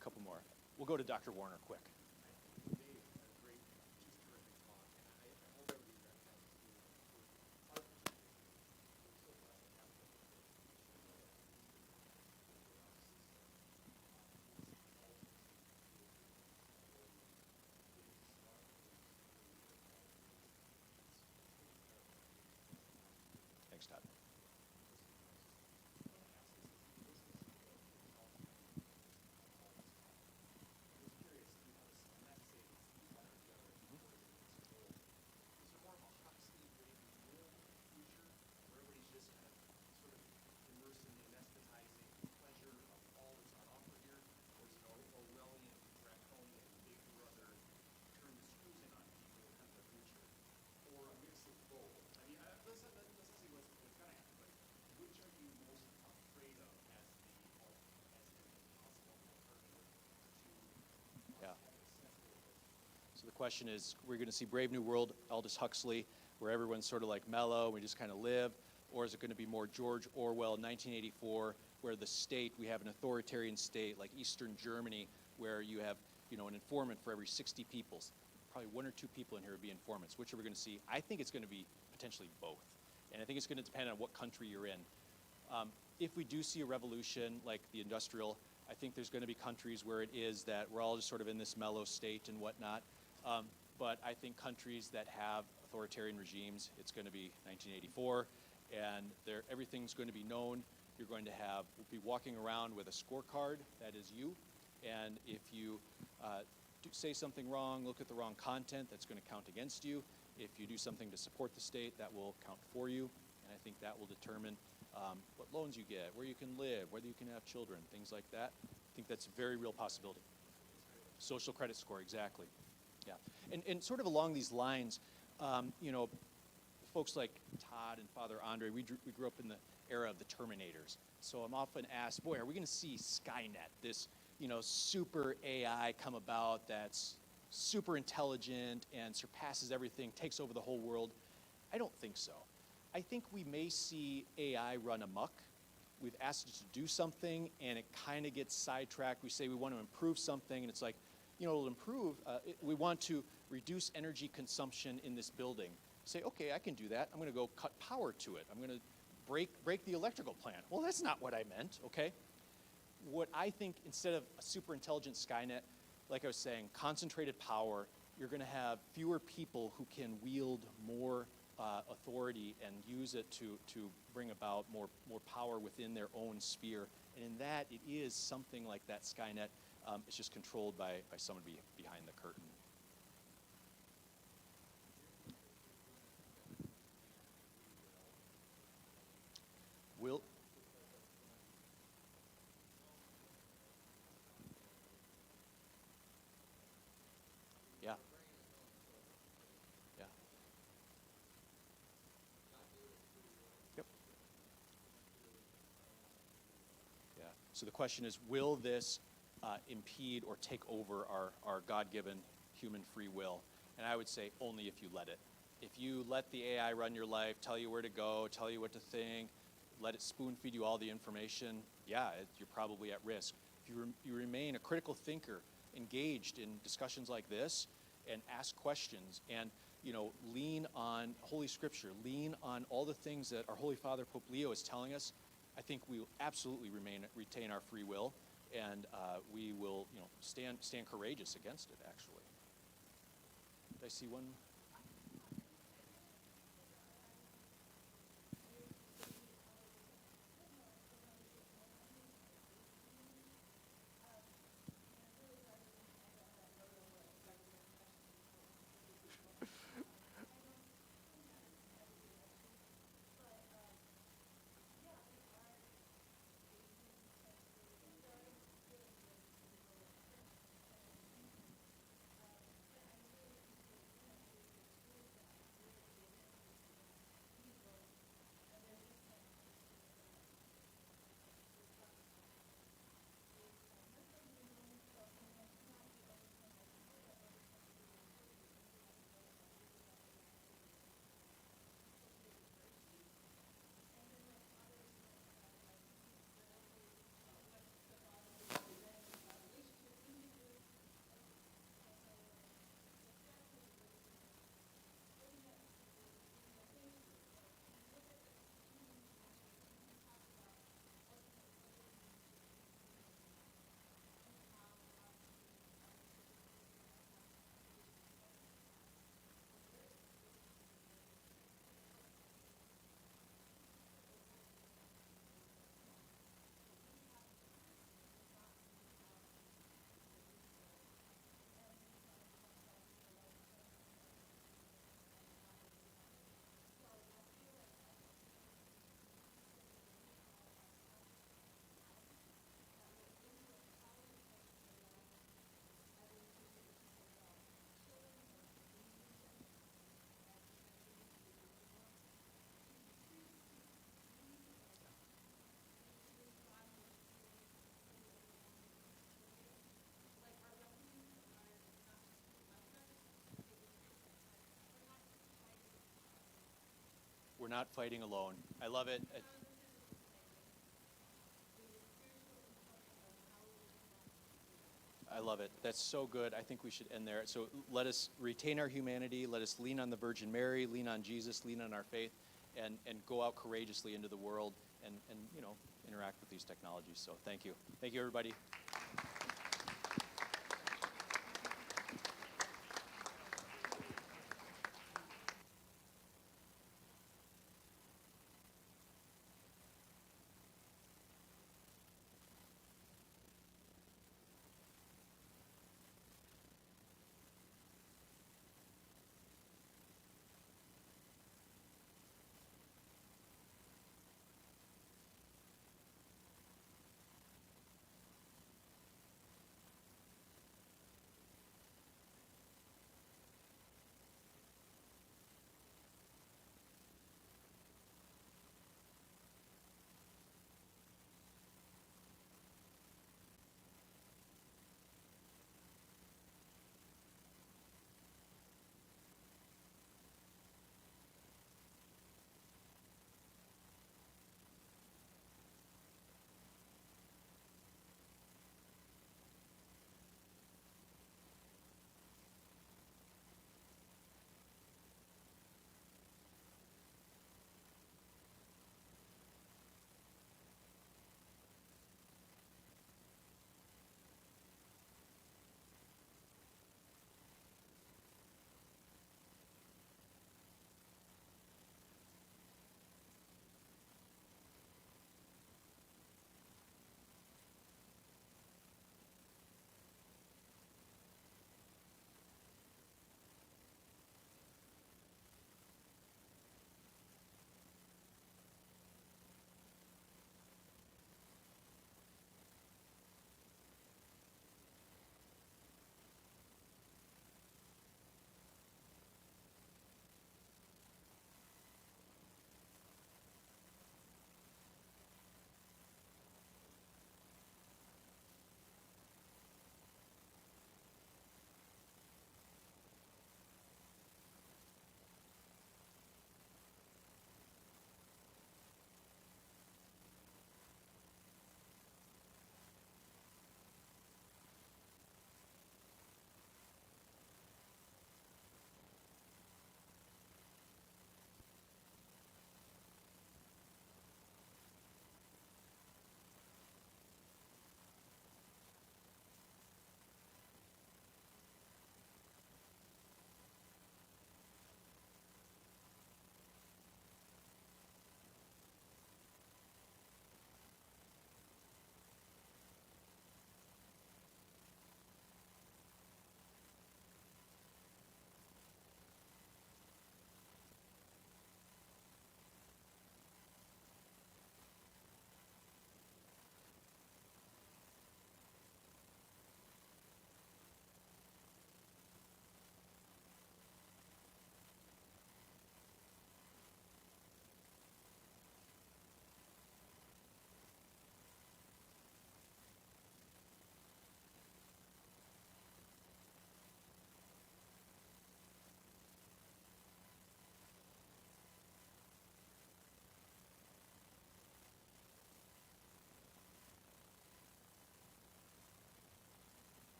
A couple more. We'll go to Dr. Warner quick. Dave, great, just terrific talk, and I hope everybody got a chance to see it. Our perspective, we're so blessed to have such a great Thanks, Todd. So the question is, we're going to see Brave New World, Aldous Huxley, where everyone's sort of like mellow, we just kind of live, or is it going to be more George Orwell, 1984, where the state, we have an authoritarian state like Eastern Germany, where you have an informant for every 60 people. Probably 1 or 2 people in here would be informants. Which are we going to see? I think it's going to be potentially both. And I think it's going to depend on what country you're in. If we do see a revolution like the industrial, I think there's going to be countries where it is that we're all just sort of in this mellow state and whatnot. But I think countries that have authoritarian regimes, it's going to be 1984, and everything's going to be known. You're going to be walking around with a scorecard, that is you, And if you say something wrong, look at the wrong content, that's going to count against you. If you do something to support the state, that will count for you. And I think that will determine what loans you get, where you can live, whether you can have children, things like that. I think that's a very real possibility. Social credit score, exactly. Yeah. And sort of along these lines, folks like Todd and Father Andre, we grew up in the era of the Terminators. So I'm often asked, boy, are we going to see Skynet, this super AI come about that's super intelligent and surpasses everything, takes over the whole world? I don't think so. I think we may see AI run amok. We've asked it to do something, and it kind of gets sidetracked. We say we want to improve something, and it's like, it'll improve. We want to reduce energy consumption in this building. Say, okay, I can do that. I'm going to go cut power to it. I'm going to break the electrical plant. Well, that's not what I meant, okay? What I think, instead of a super intelligent Skynet, like I was saying, concentrated power, you're going to have fewer people who can wield more authority and use it to bring about more power within their own sphere. And in that, it is something like that Skynet. It's just controlled by someone behind the curtain. Will? Yeah. Yeah. Yep. Yeah. So the question is, will this impede or take over our God-given human free will? And I would say only if you let it. If you let the AI run your life, tell you where to go, tell you what to think, let it spoon feed you all the information, you're probably at risk. If you remain a critical thinker, engaged in discussions like this, and ask questions, and lean on Holy Scripture, lean on all the things that our Holy Father Pope Leo is telling us, I think we will absolutely retain our free will, and we will stand courageous against it, actually. Did I see one? We're not fighting alone. I love it. I love it. That's so good. I think we should end there. So let us retain our humanity. Let us lean on the Virgin Mary, lean on Jesus, lean on our faith, and go out courageously into the world and interact with these technologies. So thank you. Thank you, everybody.